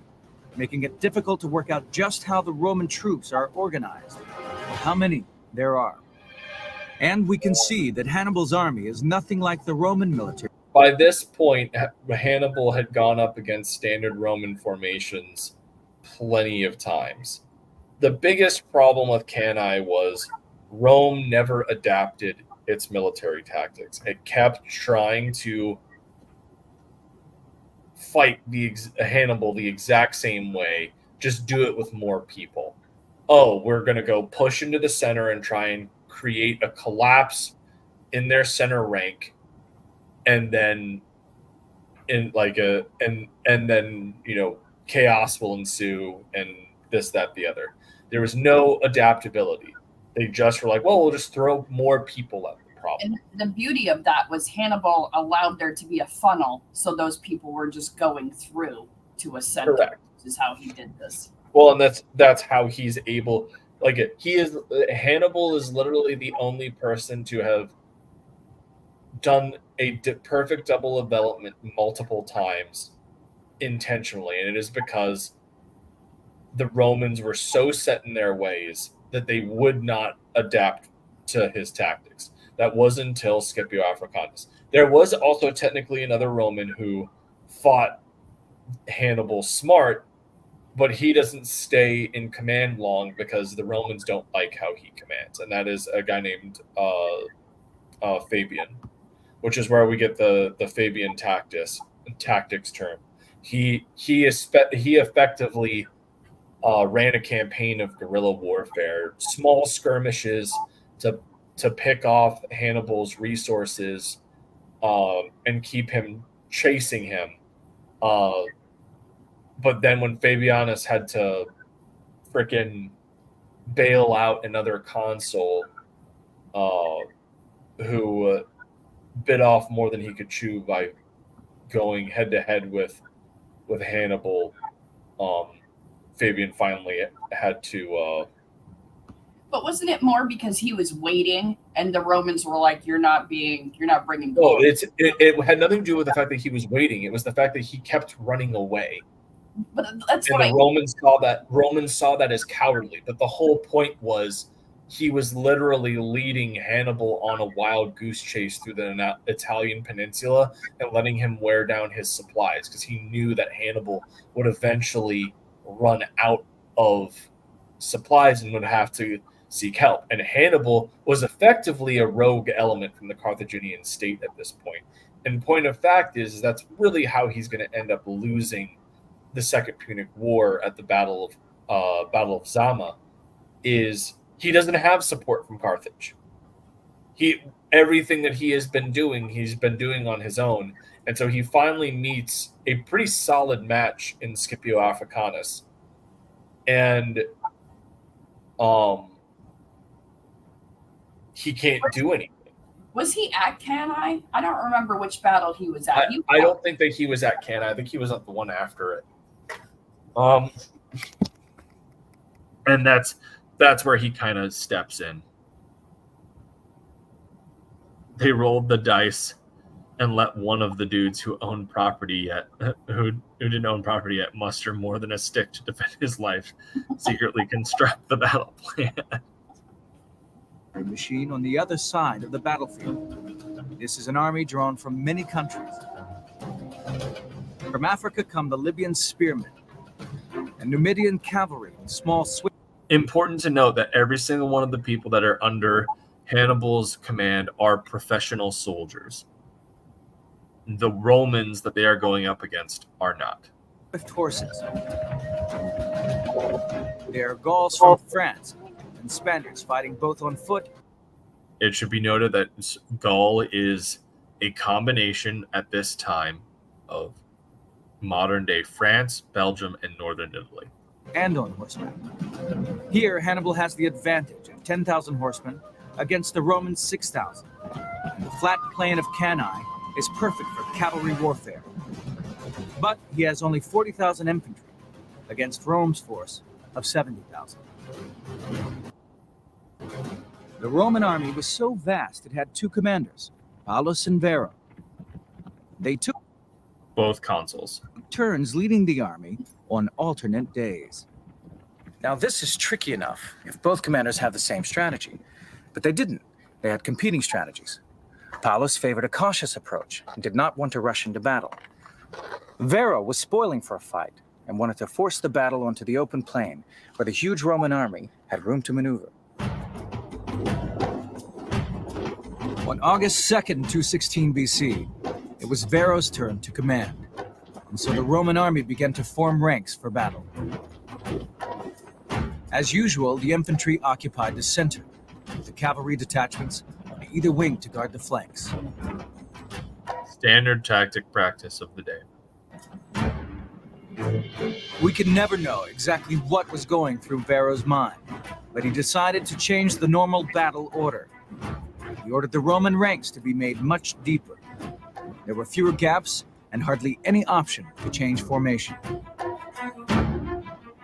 making it difficult to work out just how the Roman troops are organized, or how many there are. And we can see that Hannibal's army is nothing like the Roman military.
By this point, Hannibal had gone up against standard Roman formations plenty of times. The biggest problem with Cannae was Rome never adapted its military tactics. It kept trying to fight Hannibal the exact same way, just do it with more people. Oh, we're going to go push into the center and try and create a collapse in their center rank, and then chaos will ensue, and this, that, the other. There was no adaptability. They just were like, well, we'll just throw more people at the problem.
And the beauty of that was Hannibal allowed there to be a funnel, so those people were just going through to a center.
Correct.
Which is how he did this.
Well, and that's how he's able. Hannibal is literally the only person to have done a perfect double development multiple times intentionally, and it is because the Romans were so set in their ways that they would not adapt to his tactics. That was until Scipio Africanus. There was also technically another Roman who fought Hannibal smart, but he doesn't stay in command long because the Romans don't like how he commands, and that is a guy named Fabian, which is where we get the Fabian tactics, tactics term. He effectively ran a campaign of guerrilla warfare, small skirmishes to pick off Hannibal's resources and keep him chasing him. But then when Fabianus had to frickin' bail out another consul who bit off more than he could chew by going head to head with Hannibal, Fabian finally had to.
But wasn't it more because he was waiting, and the Romans were like, "You're not bringing."
No, it had nothing to do with the fact that he was waiting. It was the fact that he kept running away.
But that's
and
what
the Romans saw that as cowardly. But the whole point was he was literally leading Hannibal on a wild goose chase through the Italian peninsula and letting him wear down his supplies because he knew that Hannibal would eventually run out of supplies and would have to seek help. And Hannibal was effectively a rogue element from the Carthaginian state at this point. And point of fact is that's really how he's going to end up losing the Second Punic War at the Battle of Zama. Is he doesn't have support from Carthage. Everything that he has been doing, he's been doing on his own. And so he finally meets a pretty solid match in Scipio Africanus. And he can't do anything.
Was he at Cannae? I don't remember which battle he was at.
I don't think that he was at Cannae. I think he was at the one after it. And that's where he kind of steps in. They rolled the dice and let one of the dudes who owned property yet, who didn't own property yet, muster more than a stick to defend his life, secretly construct the battle plan.
A machine on the other side of the battlefield. This is an army drawn from many countries. From Africa come the Libyan spearmen and Numidian cavalry and small swift.
Important to note that every single one of the people that are under Hannibal's command are professional soldiers. The Romans that they are going up against are not.
Swift horses. They are Gauls from France and Spaniards fighting both on foot.
It should be noted that Gaul is a combination at this time of modern day France, Belgium, and northern Italy.
And on horseback. Here, Hannibal has the advantage of 10,000 horsemen against the Romans' 6,000. The flat plain of Cannae is perfect for cavalry warfare. But he has only 40,000 infantry against Rome's force of 70,000. The Roman army was so vast it had two commanders, Paulus and Vero. They took
both consuls
turns leading the army on alternate days. Now this is tricky enough if both commanders have the same strategy, but they didn't. They had competing strategies. Paulus favored a cautious approach and did not want to rush into battle. Vero was spoiling for a fight and wanted to force the battle onto the open plain where the huge Roman army had room to maneuver. On August 2nd, 216 BC, it was Vero's turn to command, and so the Roman army began to form ranks for battle. As usual, the infantry occupied the center, with the cavalry detachments on either wing to guard the flanks.
Standard tactic practice of the day.
We can never know exactly what was going through Vero's mind, but he decided to change the normal battle order. He ordered the Roman ranks to be made much deeper. There were fewer gaps and hardly any option to change formation.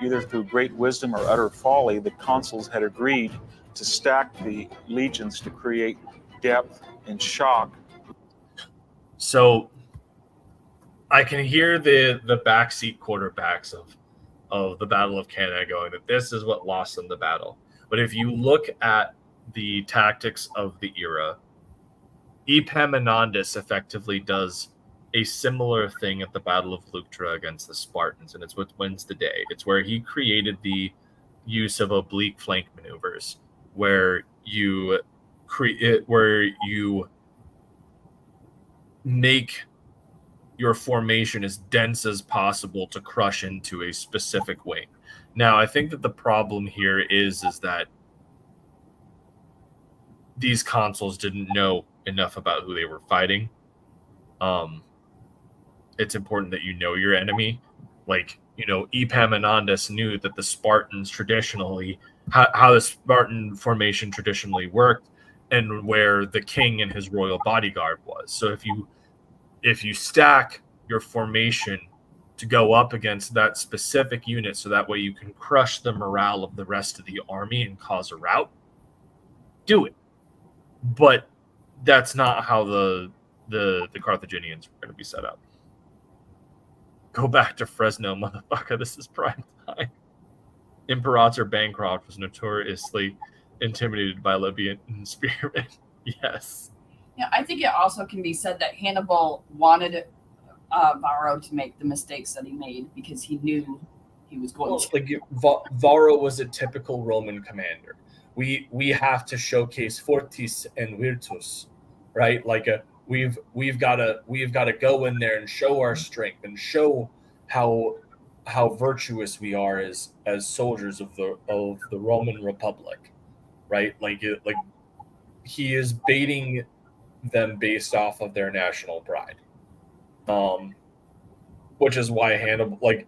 Either through great wisdom or utter folly, the consuls had agreed to stack the legions to create depth and shock.
So I can hear the backseat quarterbacks of the Battle of Cannae going that this is what lost them the battle. But if you look at the tactics of the era, Epaminondas effectively does a similar thing at the Battle of Leuctra against the Spartans, and it's what wins the day. It's where he created the use of oblique flank maneuvers, where you make your formation as dense as possible to crush into a specific wing. Now, I think that the problem here is that these consuls didn't know enough about who they were fighting. It's important that you know your enemy. Like, Epaminondas knew that the Spartans traditionally, how the Spartan formation traditionally worked, and where the king and his royal bodyguard was. So if you stack your formation to go up against that specific unit, so that way you can crush the morale of the rest of the army and cause a rout, do it. But that's not how the Carthaginians were going to be set up. Go back to Fresno, motherfucker. This is prime time. Imperator Bancroft was notoriously intimidated by Libyan spearmen. Yes.
Yeah, I think it also can be said that Hannibal wanted Varro to make the mistakes that he made because he knew he was going to.
Like, Varro was a typical Roman commander. We have to showcase fortis and virtus, right? Like we've got to go in there and show our strength and show how virtuous we are as soldiers of the Roman Republic, right? Like he is baiting them based off of their national pride, which is why Hannibal, like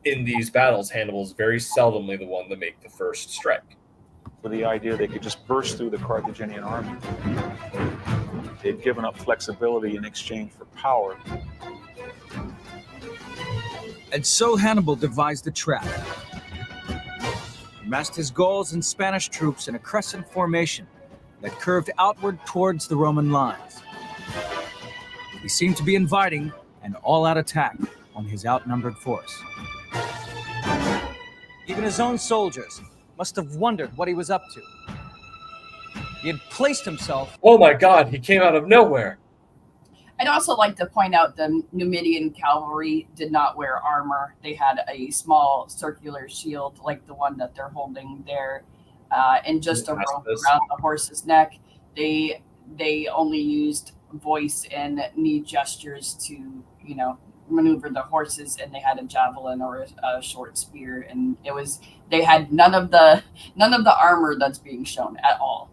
in these battles, Hannibal is very seldomly the one to make the first strike.
For the idea they could just burst through the Carthaginian army. They'd given up flexibility in exchange for power.
And so Hannibal devised a trap. He massed his Gauls and Spanish troops in a crescent formation that curved outward towards the Roman lines. He seemed to be inviting an all-out attack on his outnumbered force. Even his own soldiers must have wondered what he was up to. He had placed himself...
Oh my God, he came out of nowhere.
I'd also like to point out the Numidian cavalry did not wear armor. They had a small circular shield like the one that they're holding there, and just a rope around the horse's neck. They only used voice and knee gestures to, maneuver the horses, and they had a javelin or a short spear, and they had none of the armor that's being shown at all.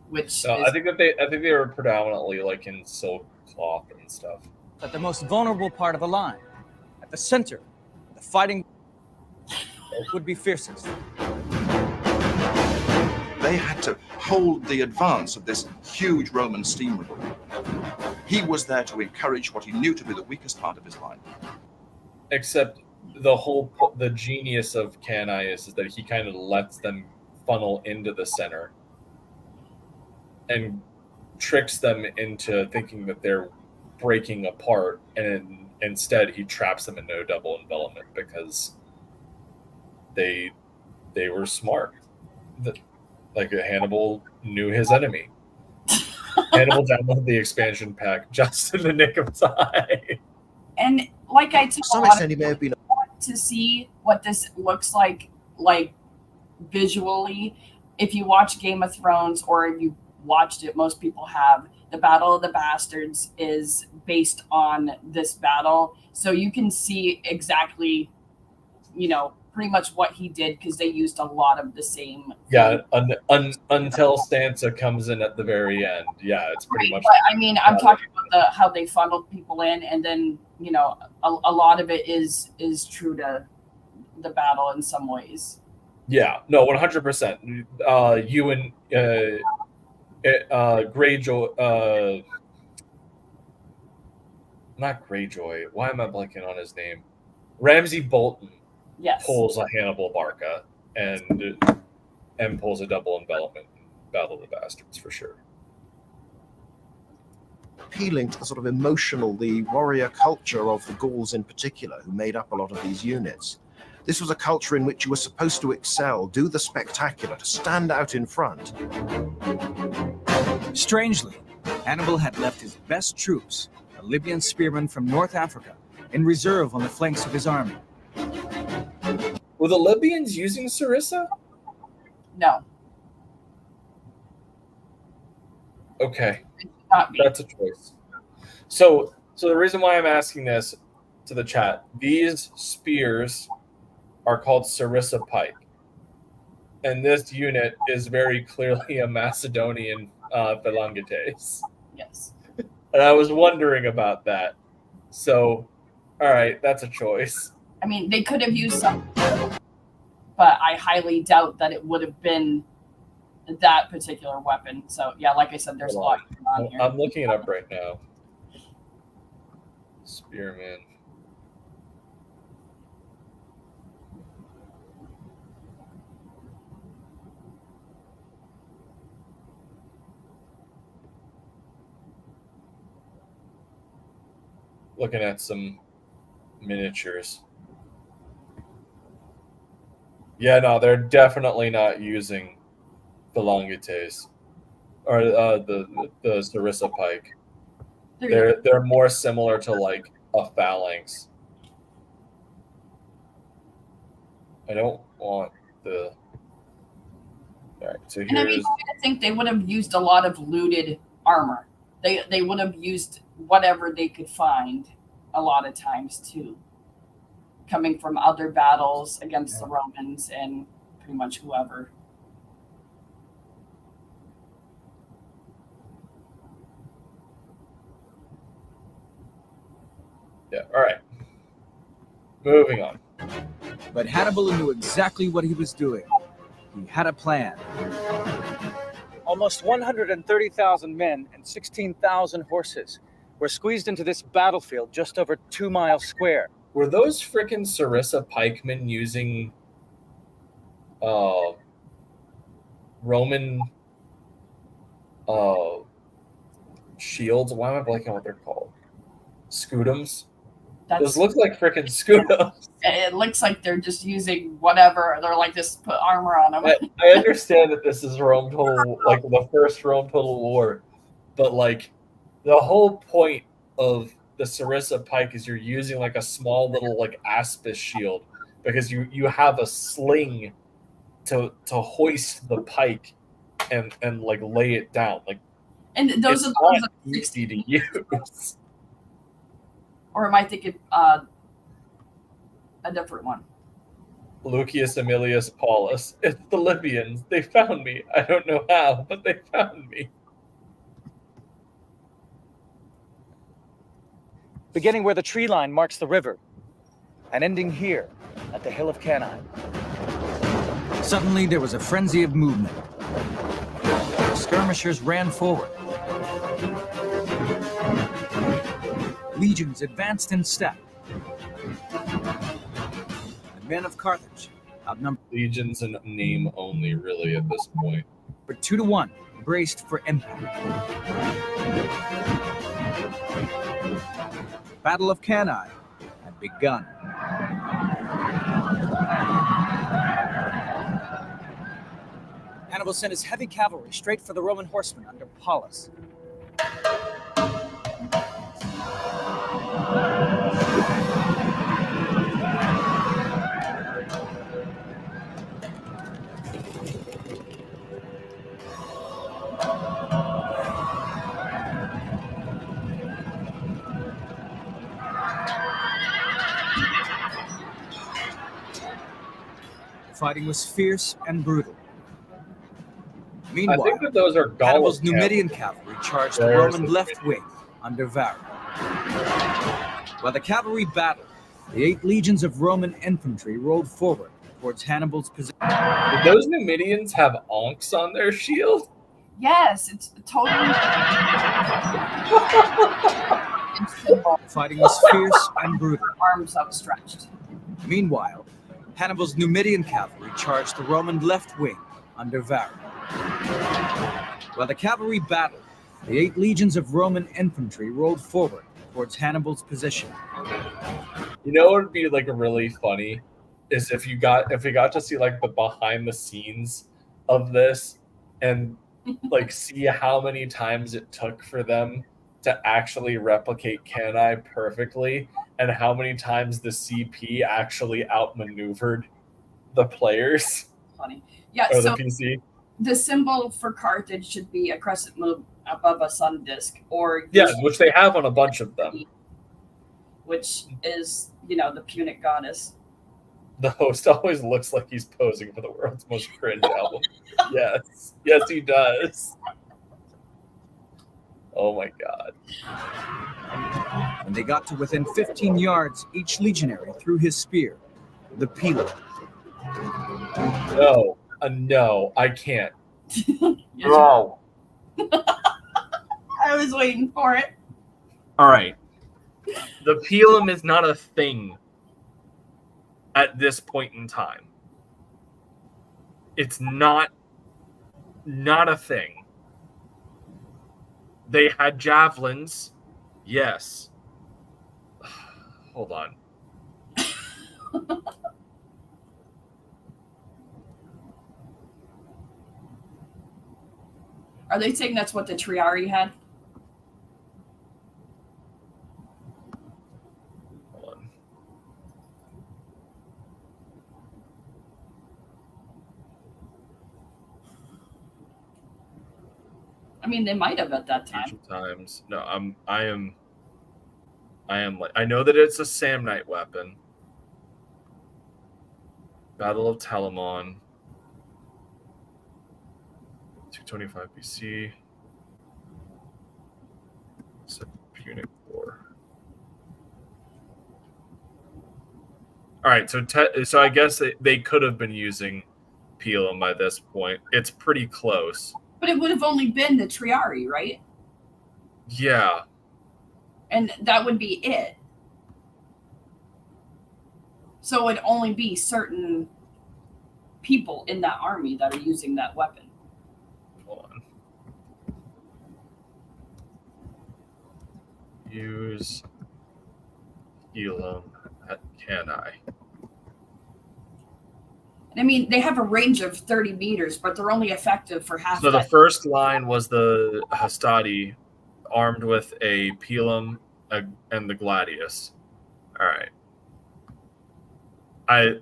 Which
I think they were predominantly like in silk cloth and stuff.
At the most vulnerable part of the line, at the center, the fighting would be fiercest.
They had to hold the advance of this huge Roman steamroller. He was there to encourage what he knew to be the weakest part of his line.
Except the genius of Cannae is that he kind of lets them funnel into the center and tricks them into thinking that they're breaking apart, and instead he traps them in no double envelopment because they were smart. Like Hannibal knew his enemy. Hannibal downloaded the expansion pack just in the nick of time.
And like I told
to some extent, he may have been
to see what this looks like visually. If you watch Game of Thrones, or if you watched it, most people have, the Battle of the Bastards is based on this battle, so you can see exactly, pretty much what he did, because they used a lot of the same.
Yeah, until Sansa comes in at the very end. Yeah, it's pretty much.
But I mean, I'm talking about how they funneled people in, and then a lot of it is true to the battle in some ways.
Yeah, no, 100%. You and Greyjoy, not Greyjoy. Why am I blanking on his name? Ramsay Bolton.
Yes.
Pulls a Hannibal Barca and pulls a double envelopment in Battle of the Bastards for sure.
Appealing to the sort of emotional, the warrior culture of the Gauls in particular, who made up a lot of these units. This was a culture in which you were supposed to excel, do the spectacular, to stand out in front.
Strangely, Hannibal had left his best troops, the Libyan spearmen from North Africa, in reserve on the flanks of his army.
Were the Libyans using Sarissa?
No.
Okay.
Not me.
That's a choice. So So the reason why I'm asking this to the chat, these spears are called Sarissa pike. And this unit is very clearly a Macedonian phalangites.
Yes.
And I was wondering about that. So, all right, that's a choice.
I mean, they could have used something, but I highly doubt that it would have been that particular weapon. So, yeah, like I said, there's a lot going on here.
I'm looking it up right now. Spearman. Looking at some miniatures. Yeah, no, they're definitely not using phalangites or the Sarissa pike. They're more similar to like a phalanx. I don't want the. All right, so here's.
And I mean, I think they would have used a lot of looted armor. They would have used whatever they could find a lot of times too, coming from other battles against the Romans and pretty much whoever.
Yeah, all right. Moving on.
But Hannibal knew exactly what he was doing. He had a plan.
Almost 130,000 men and 16,000 horses were squeezed into this battlefield just over 2 miles square.
Were those frickin' Sarissa pikemen using Roman shields? Why am I blanking on what they're called? Scutums? Those look like frickin' scutums.
It looks like they're just using whatever. They're like, just put armor on them.
I understand that this is Rome Total, like the first Rome Total War, but like the whole point of the Sarissa pike is you're using like a small little like aspis shield because you have a sling to hoist the pike and like lay it down. Like,
and those
it's
are the ones
not
that
easy to use.
Or am I thinking a different one?
Lucius Aemilius Paulus. It's the Libyans. They found me. I don't know how, but they found me.
Beginning where the tree line marks the river, and ending here at the hill of Cannae.
Suddenly, there was a frenzy of movement. The skirmishers ran forward. Legions advanced in step. The men of Carthage outnumbered.
Legions in name only, really, at this point.
For 2-1, braced for impact. Battle of Cannae had begun. Hannibal sent his heavy cavalry straight for the Roman horsemen under Paulus. The fighting was fierce and brutal. Meanwhile,
I think that those are
Hannibal's
Gauls
Numidian cavalry charged the Roman left wing under Varro. While the cavalry battled, the 8 legions of Roman infantry rolled forward towards Hannibal's position.
Did those Numidians have onks on their shield?
Yes, it's totally.
Fighting was fierce and brutal.
Arms outstretched.
Meanwhile, Hannibal's Numidian cavalry charged the Roman left wing under Varro. While the cavalry battled, the 8 legions of Roman infantry rolled forward towards Hannibal's position.
You know what would be like really funny is if we got to see like the behind the scenes of this and like see how many times it took for them to actually replicate Cannae perfectly and how many times the CP actually outmaneuvered the players.
Funny. Yeah,
or
so
the PC.
the symbol for Carthage should be a crescent moon above a sun disk, or
Yeah, which they have on a bunch of them.
which is, the Punic goddess.
The host always looks like he's posing for the world's most cringe album. Yes. Yes, he does. Oh my god.
When they got to within 15 yards, each legionary threw his spear, the pilum.
No. No, I can't. No.
I was waiting for it.
All right. The pilum is not a thing at this point in time. It's not a thing. They had javelins. Yes. Hold on.
Are they saying that's what the Triari had?
Hold on.
I mean, they might have at that time.
Times. No, I am like, I know that it's a Samnite weapon. Battle of Telamon. 225 BC. It's a Punic War. All right, so I guess they could have been using pilum by this point. It's pretty close.
But it would have only been the Triari, right?
Yeah.
And that would be it. So it would only be certain people in that army that are using that weapon.
Hold on. Use pilum at Cannae.
I mean, they have a range of 30 meters, but they're only effective for half.
So the first line was the Hastati armed with a pilum and the gladius. All right. I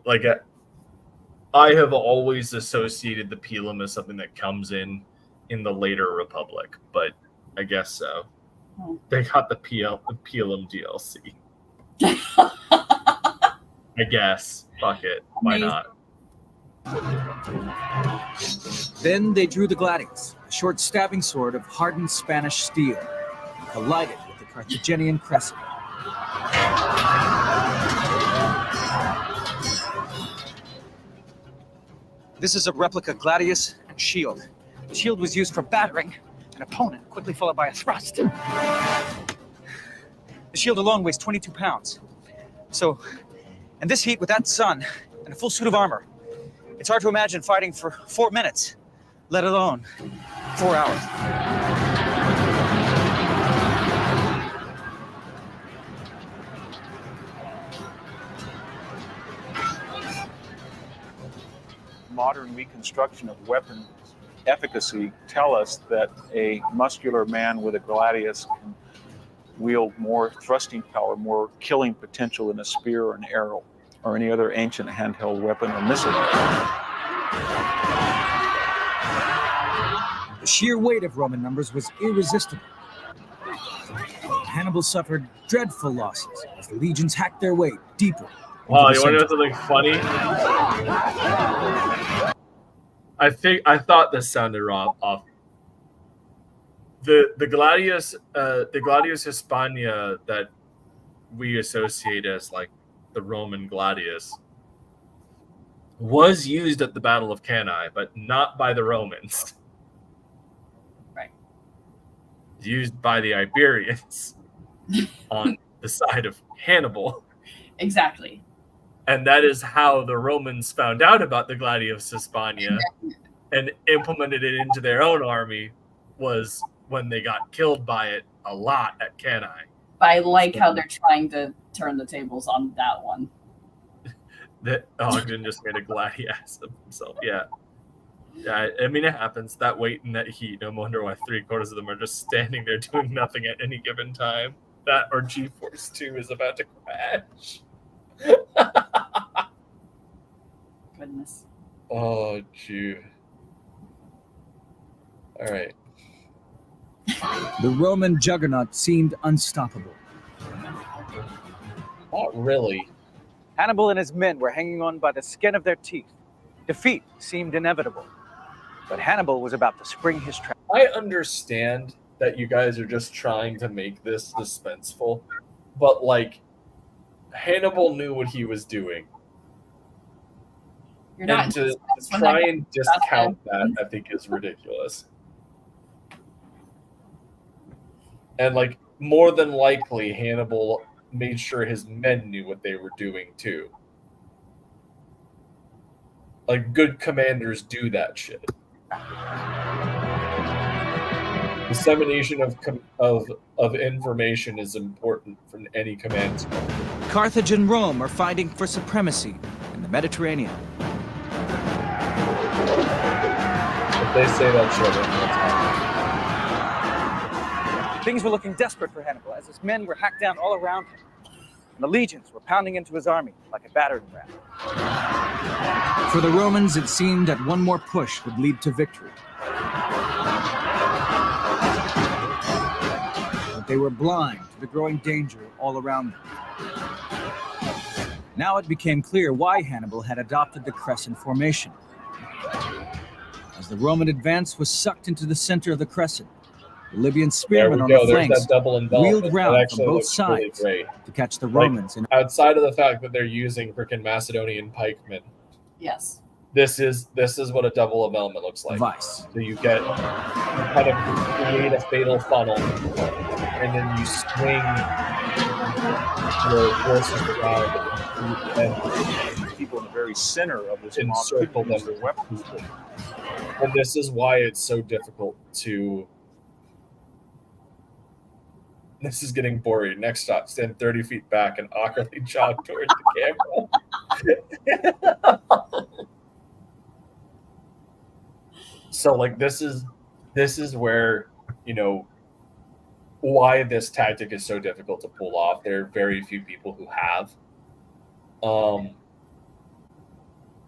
have always associated the pilum as something that comes in the later Republic, but I guess so. They got the pilum DLC. I guess. Fuck it. Why not?
Then they drew the gladius, a short stabbing sword of hardened Spanish steel, collided with the Carthaginian crescent. This is a replica gladius and shield. The shield was used for battering an opponent, quickly followed by a thrust. The shield alone weighs 22 pounds. So, in this heat with that sun and a full suit of armor, it's hard to imagine fighting for 4 minutes, let alone 4 hours.
Modern reconstruction of weapon efficacy tell us that a muscular man with a gladius can wield more thrusting power, more killing potential than a spear or an arrow or any other ancient handheld weapon or missile.
The sheer weight of Roman numbers was irresistible. Hannibal suffered dreadful losses as the legions hacked their way deeper.
Wow, you want to know something funny? I thought this sounded off. The Gladius Hispania that we associate as like the Roman gladius was used at the Battle of Cannae, but not by the Romans.
Right.
Used by the Iberians on the side of Hannibal.
Exactly.
And that is how the Romans found out about the Gladius Hispania and implemented it into their own army, was when they got killed by it a lot at Cannae.
I like how they're trying to turn the tables on that one.
That Ogden just made a gladius of himself. Yeah. Yeah, I mean, it happens. That weight and that heat. No wonder why 3/4 of them are just standing there doing nothing at any given time. That or G-Force 2 is about to crash.
Goodness.
Oh, gee. All right.
The Roman juggernaut seemed unstoppable.
Not really.
Hannibal and his men were hanging on by the skin of their teeth. Defeat seemed inevitable, but Hannibal was about to spring his trap.
I understand that you guys are just trying to make this suspenseful, but like Hannibal knew what he was doing.
You're not
And to
suspense when
try
that
and discount that, I think, is ridiculous. And like more than likely, Hannibal made sure his men knew what they were doing too. Like good commanders do that shit. Dissemination of information is important for any command.
Carthage and Rome are fighting for supremacy in the Mediterranean.
If they say that shit, that's
Things were looking desperate for Hannibal as his men were hacked down all around him, and the legions were pounding into his army like a battering ram.
For the Romans, it seemed that one more push would lead to victory. But they were blind to the growing danger all around them. Now it became clear why Hannibal had adopted the crescent formation. As the Roman advance was sucked into the center of the crescent, the Libyan spearmen on the flanks wheeled round from both sides to catch the Romans.
Like, outside of the fact that they're using freaking Macedonian pikemen,
Yes.
this is what a double envelopment looks like.
Vice.
So you kind of create a fatal funnel, and then you swing your forces around and
people in the very center of this mob
encircle
could
them
use their weapons.
And this is why it's so difficult to. This is getting boring. Next stop, stand 30 feet back and awkwardly jog towards the camera. So, like, this is where, why this tactic is so difficult to pull off. There are very few people who have.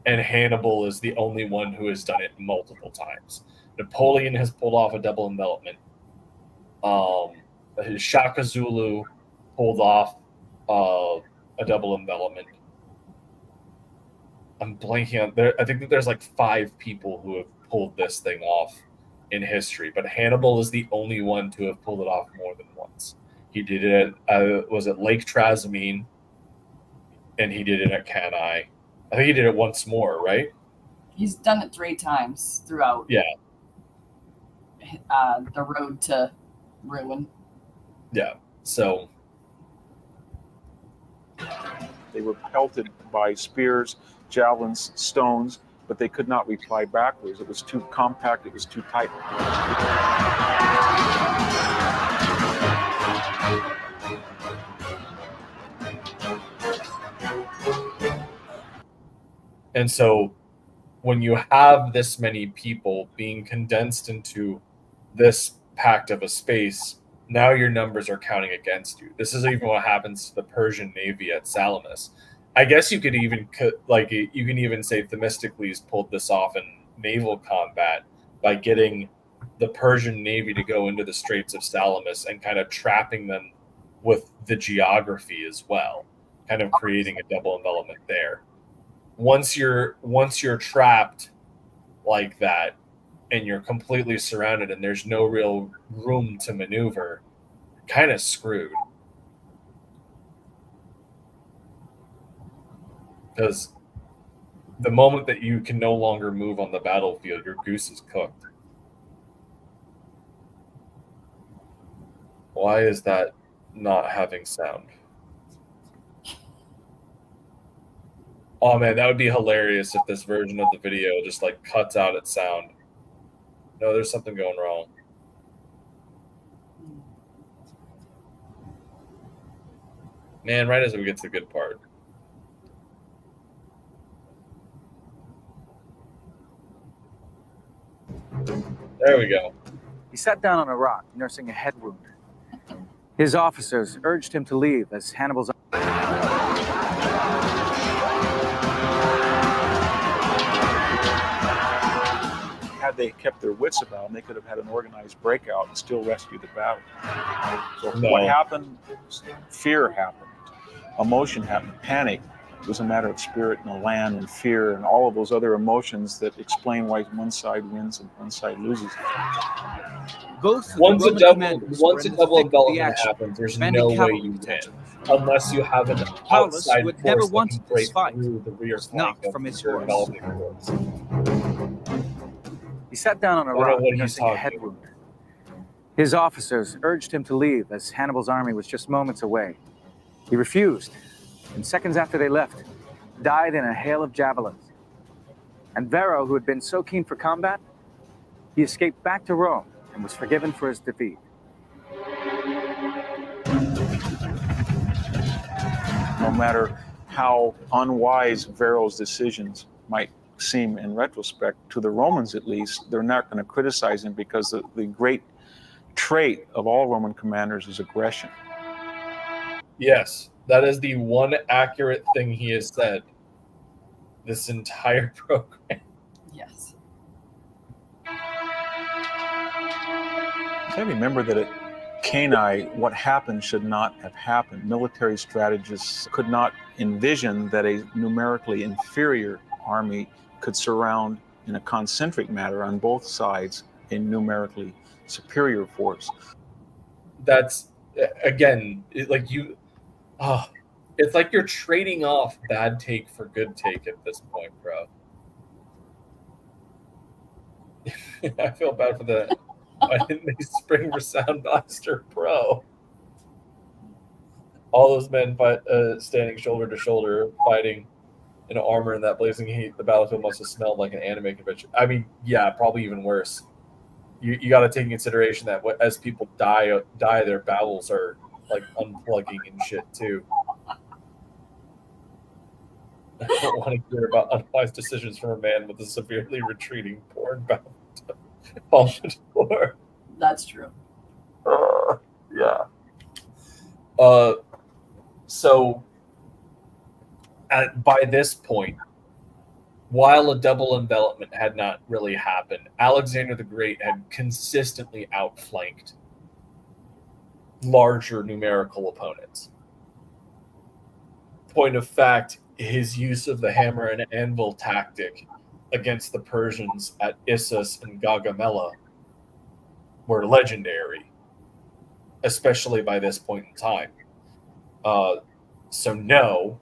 And Hannibal is the only one who has done it multiple times. Napoleon has pulled off a double envelopment. Shaka Zulu pulled off a double envelopment. I'm blanking on there. I think that there's like 5 people who have pulled this thing off in history, but Hannibal is the only one to have pulled it off more than once. He did it at was it Lake Trasimene, and he did it at Cannae. I think he did it once more, right?
He's done it 3 times throughout.
Yeah.
The road to ruin.
Yeah. So
they were pelted by spears, javelins, stones, but they could not reply backwards. It was too compact. It was too tight.
And so when you have this many people being condensed into this pact of a space, now your numbers are counting against you. This is even what happens to the Persian navy at Salamis. I guess you could even say Themistocles pulled this off in naval combat by getting the Persian navy to go into the Straits of Salamis and kind of trapping them with the geography as well, kind of creating a double envelopment there. Once you're trapped like that and you're completely surrounded and there's no real room to maneuver, you're kind of screwed. Because the moment that you can no longer move on the battlefield, your goose is cooked. Why is that not having sound? Oh man, that would be hilarious if this version of the video just like cuts out its sound. No, there's something going wrong. Man, right as we get to the good part. There we go.
He sat down on a rock, nursing a head wound. His officers urged him to leave as Hannibal's...
Had they kept their wits about them, they could have had an organized breakout and still rescued the battle. So what happened? Fear happened. emotion happened, panic. It was a matter of spirit and the land and fear and all of those other emotions that explain why one side wins and one side loses.
Both of
Once
the
a
Roman
double
commanders were in the
double
thick of the
envelopment
action,
happens, there's
defending
no way
cavalry
you win
potential.
unless you have an
Paulus,
outside
who had never
force that
wanted
can break
this fight,
through the rear
was
flank
knocked
of
from his
your
horse.
enveloping force.
He sat down on a
I don't know
rock,
what he's
nursing a
talking
head
about.
wound. His officers urged him to leave as Hannibal's army was just moments away. He refused, and seconds after they left, died in a hail of javelins. And Varro, who had been so keen for combat, he escaped back to Rome and was forgiven for his defeat.
No matter how unwise Varro's decisions might seem in retrospect, to the Romans at least, they're not going to criticize him because the great trait of all Roman commanders is aggression.
Yes, that is the one accurate thing he has said this entire program.
Yes.
I remember that at Cannae, what happened should not have happened. Military strategists could not envision that a numerically inferior army could surround in a concentric manner on both sides a numerically superior force.
That's, again, it's like you're trading off bad take for good take at this point, bro. I feel bad for the why didn't they spring for Sound Blaster Pro? All those men standing shoulder to shoulder, fighting in armor in that blazing heat. The battlefield must have smelled like an anime convention. I mean, yeah, probably even worse. You got to take in consideration that as people die, their battles are like unplugging and shit too. I don't want to hear about unwise decisions from a man with a severely retreating porn battle.
That's true.
Yeah. So by this point, while a double envelopment had not really happened, Alexander the Great had consistently outflanked larger numerical opponents. Point of fact, his use of the hammer and anvil tactic against the Persians at Issus and Gaugamela were legendary, especially by this point in time. So no,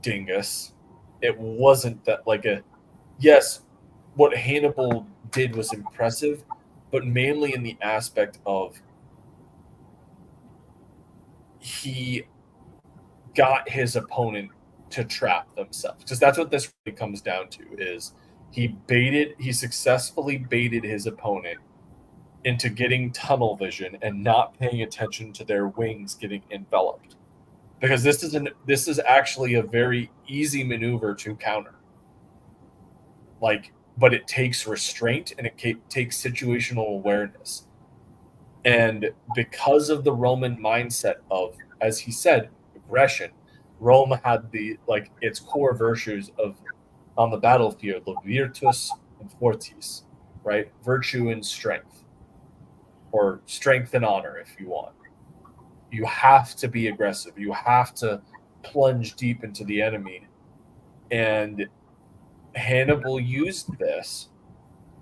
dingus, it wasn't that yes, what Hannibal did was impressive, but mainly in the aspect of he got his opponent to trap themselves, because that's what this really comes down to. Is he successfully baited his opponent into getting tunnel vision and not paying attention to their wings getting enveloped, because this is actually a very easy maneuver to counter. But it takes restraint and it takes situational awareness. And because of the Roman mindset of, as he said, aggression, Rome had its core virtues of on the battlefield of virtus and fortis, right? Virtue and strength, or strength and honor, if you want. You have to be aggressive. You have to plunge deep into the enemy. And Hannibal used this,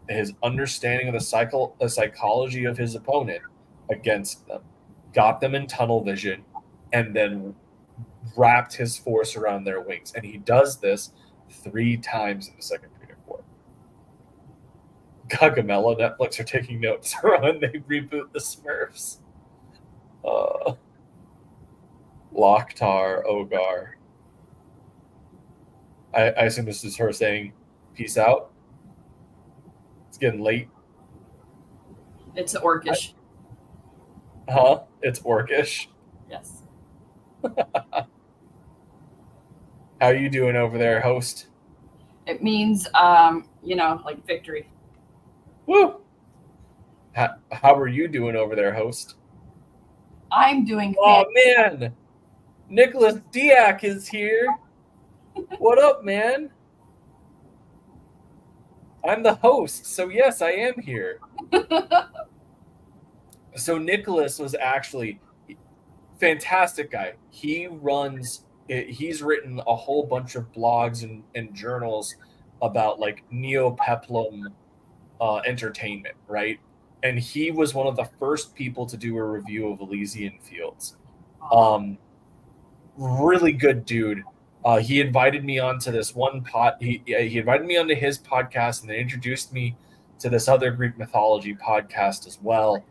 his understanding of the psychology of his opponent, against them, got them in tunnel vision, and then wrapped his force around their wings. And he does this 3 times in the Second Punic War. Gaugamela, Netflix are taking notes for when they reboot the Smurfs. Lokhtar Ogar. I assume this is her saying peace out. It's getting late.
It's orcish.
Huh? It's orcish.
Yes.
How you doing over there, host?
It means, like victory.
Woo! How are you doing over there, host?
I'm doing.
Oh man, Nicholas Diak is here. What up, man? I'm the host, so yes, I am here. So Nicholas was actually fantastic guy. He runs he's written a whole bunch of blogs and journals about like neopeplum entertainment, right? And he was one of the first people to do a review of Elysian Fields. Really good dude. He invited me onto this one he invited me onto his podcast, and then introduced me to this other Greek mythology podcast as well.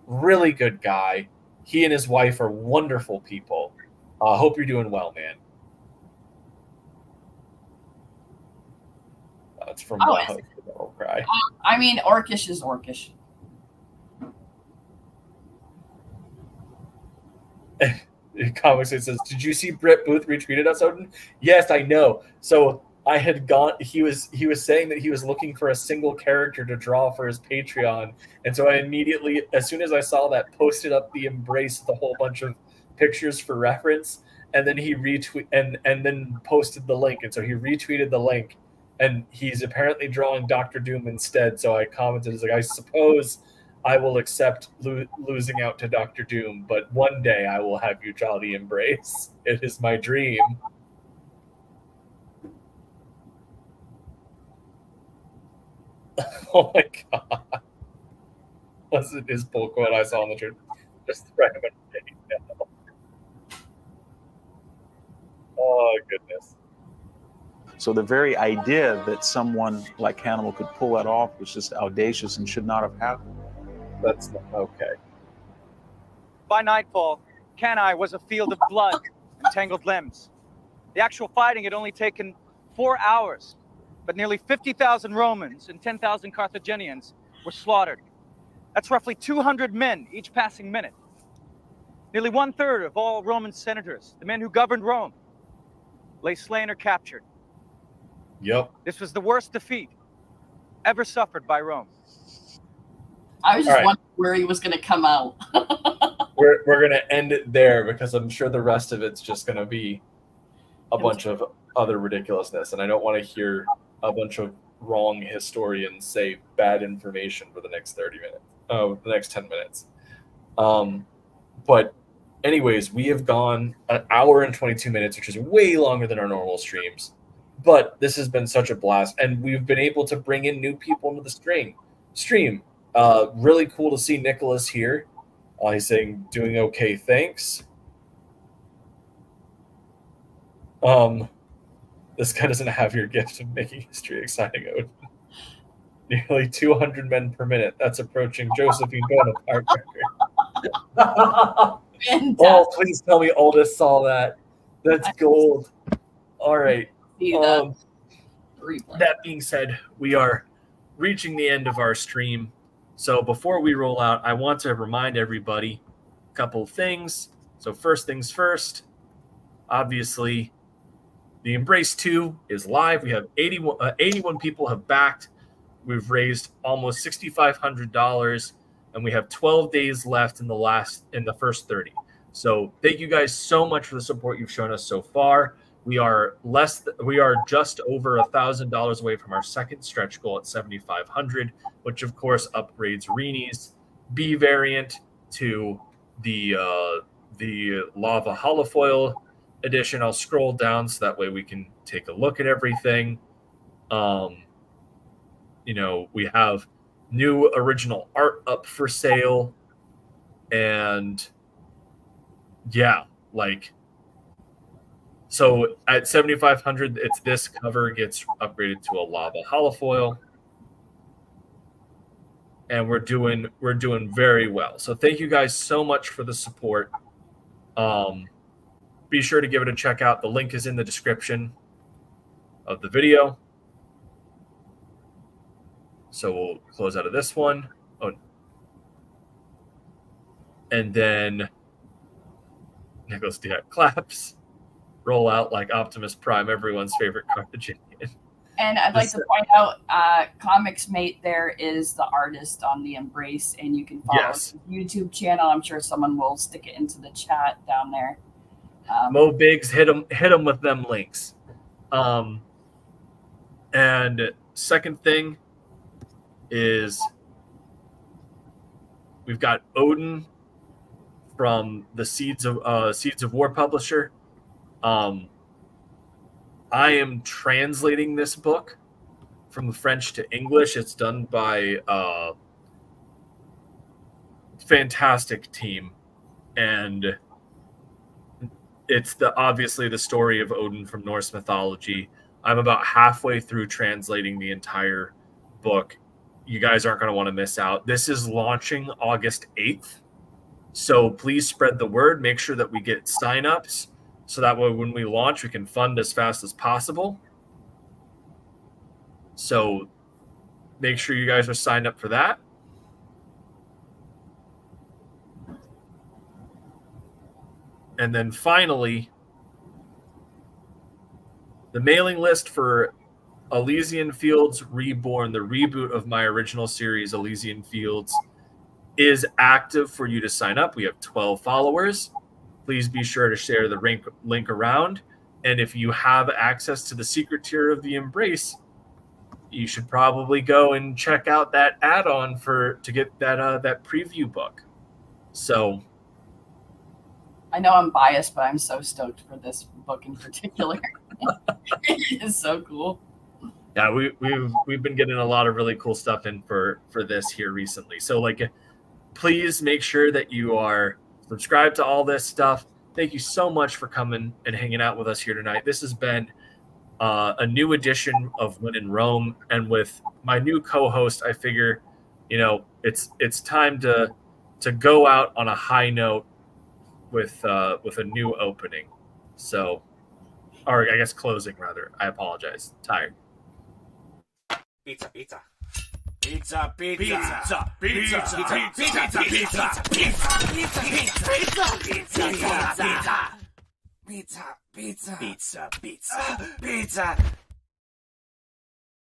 Really good guy. He and his wife are wonderful people. Hope you're doing well, man. It's from Cry.
I mean, orcish is orcish.
Comics, it says, did you see Britt Booth retweeted us, Odin? Yes, I know. So I had gone, he was saying that he was looking for a single character to draw for his Patreon. And so I immediately, as soon as I saw that, posted up the Embrace with a whole bunch of pictures for reference. And then he and then posted the link. And so he retweeted the link, and he's apparently drawing Dr. Doom instead. So I commented, as like, I suppose I will accept losing out to Dr. Doom, but one day I will have you draw the Embrace. It is my dream. Oh my god. Wasn't his pull quote I saw on the truth? Just threat him now. Oh goodness.
So the very idea that someone like Hannibal could pull that off was just audacious and should not have happened.
That's not okay.
By nightfall, Cannae was a field of blood and tangled limbs. The actual fighting had only taken 4 hours, but nearly 50,000 Romans and 10,000 Carthaginians were slaughtered. That's roughly 200 men each passing minute. Nearly 1/3 of all Roman senators, the men who governed Rome, lay slain or captured.
Yep.
This was the worst defeat ever suffered by Rome.
I was just wondering where he was going to come out.
We're going to end it there, because I'm sure the rest of it's just going to be a bunch of other ridiculousness, and I don't want to hear a bunch of wrong historians say bad information for the next 30 minutes. The next 10 minutes. But anyways, we have gone an hour and 22 minutes, which is way longer than our normal streams. But this has been such a blast, and we've been able to bring in new people into the stream. Really cool to see Nicholas here. He's saying, doing okay, thanks. This guy doesn't have your gift of making history exciting, Odin. Nearly 200 men per minute. That's approaching Josephine Bonaparte record. Oh, please tell me Aldous saw that. That's gold. All right. That being said, we are reaching the end of our stream. So before we roll out, I want to remind everybody a couple of things. So first things first, obviously, the Embrace 2 is live. We have 81 people have backed. We've raised almost $6,500, and we have 12 days left in the first 30. So thank you guys so much for the support you've shown us so far. We are just over $1,000 away from our second stretch goal at 7,500, which of course upgrades Reni's B variant to the lava holofoil edition. I'll scroll down so that way we can take a look at everything. We have new original art up for sale, and so at 7,500, it's this cover gets upgraded to a lava holofoil, and we're doing very well. So thank you guys so much for the support. Be sure to give it a check out. The link is in the description of the video. So we'll close out of this one. Oh, and then Nicholas Diaz claps. Roll out like Optimus Prime, everyone's favorite Carthaginian.
And I'd like to point out, Comics Mate there is the artist on the Embrace, and you can follow his YouTube channel. I'm sure someone will stick it into the chat down there.
Mo Biggs, hit him with them links. And second thing is we've got Odin from the Seeds of War publisher. I am translating this book from the French to English. It's done by a fantastic team, and it's obviously the story of Odin from Norse mythology. I'm about halfway through translating the entire book. You guys aren't going to want to miss out. This is launching August 8th. So please spread the word. Make sure that we get signups so that way when we launch, we can fund as fast as possible. So make sure you guys are signed up for that. And then finally, the mailing list for Elysian Fields Reborn, the reboot of my original series, Elysian Fields, is active for you to sign up. We have 12 followers. Please be sure to share the link around. And if you have access to the secret tier of the Embrace, you should probably go and check out that add-on to get that preview book. So
I know I'm biased, but I'm so stoked for this book in particular. It is so cool.
Yeah, we've been getting a lot of really cool stuff in for this here recently. So please make sure that you are subscribed to all this stuff. Thank you so much for coming and hanging out with us here tonight. This has been a new edition of When in Rome, and with my new co-host, I figure, it's time to go out on a high note with a new opening. So, or I guess closing rather. I apologize. Tired.
Pizza. Pizza, pizza, pizza, pizza, pizza, pizza, pizza, pizza, pizza, pizza, pizza, pizza, pizza, pizza, pizza.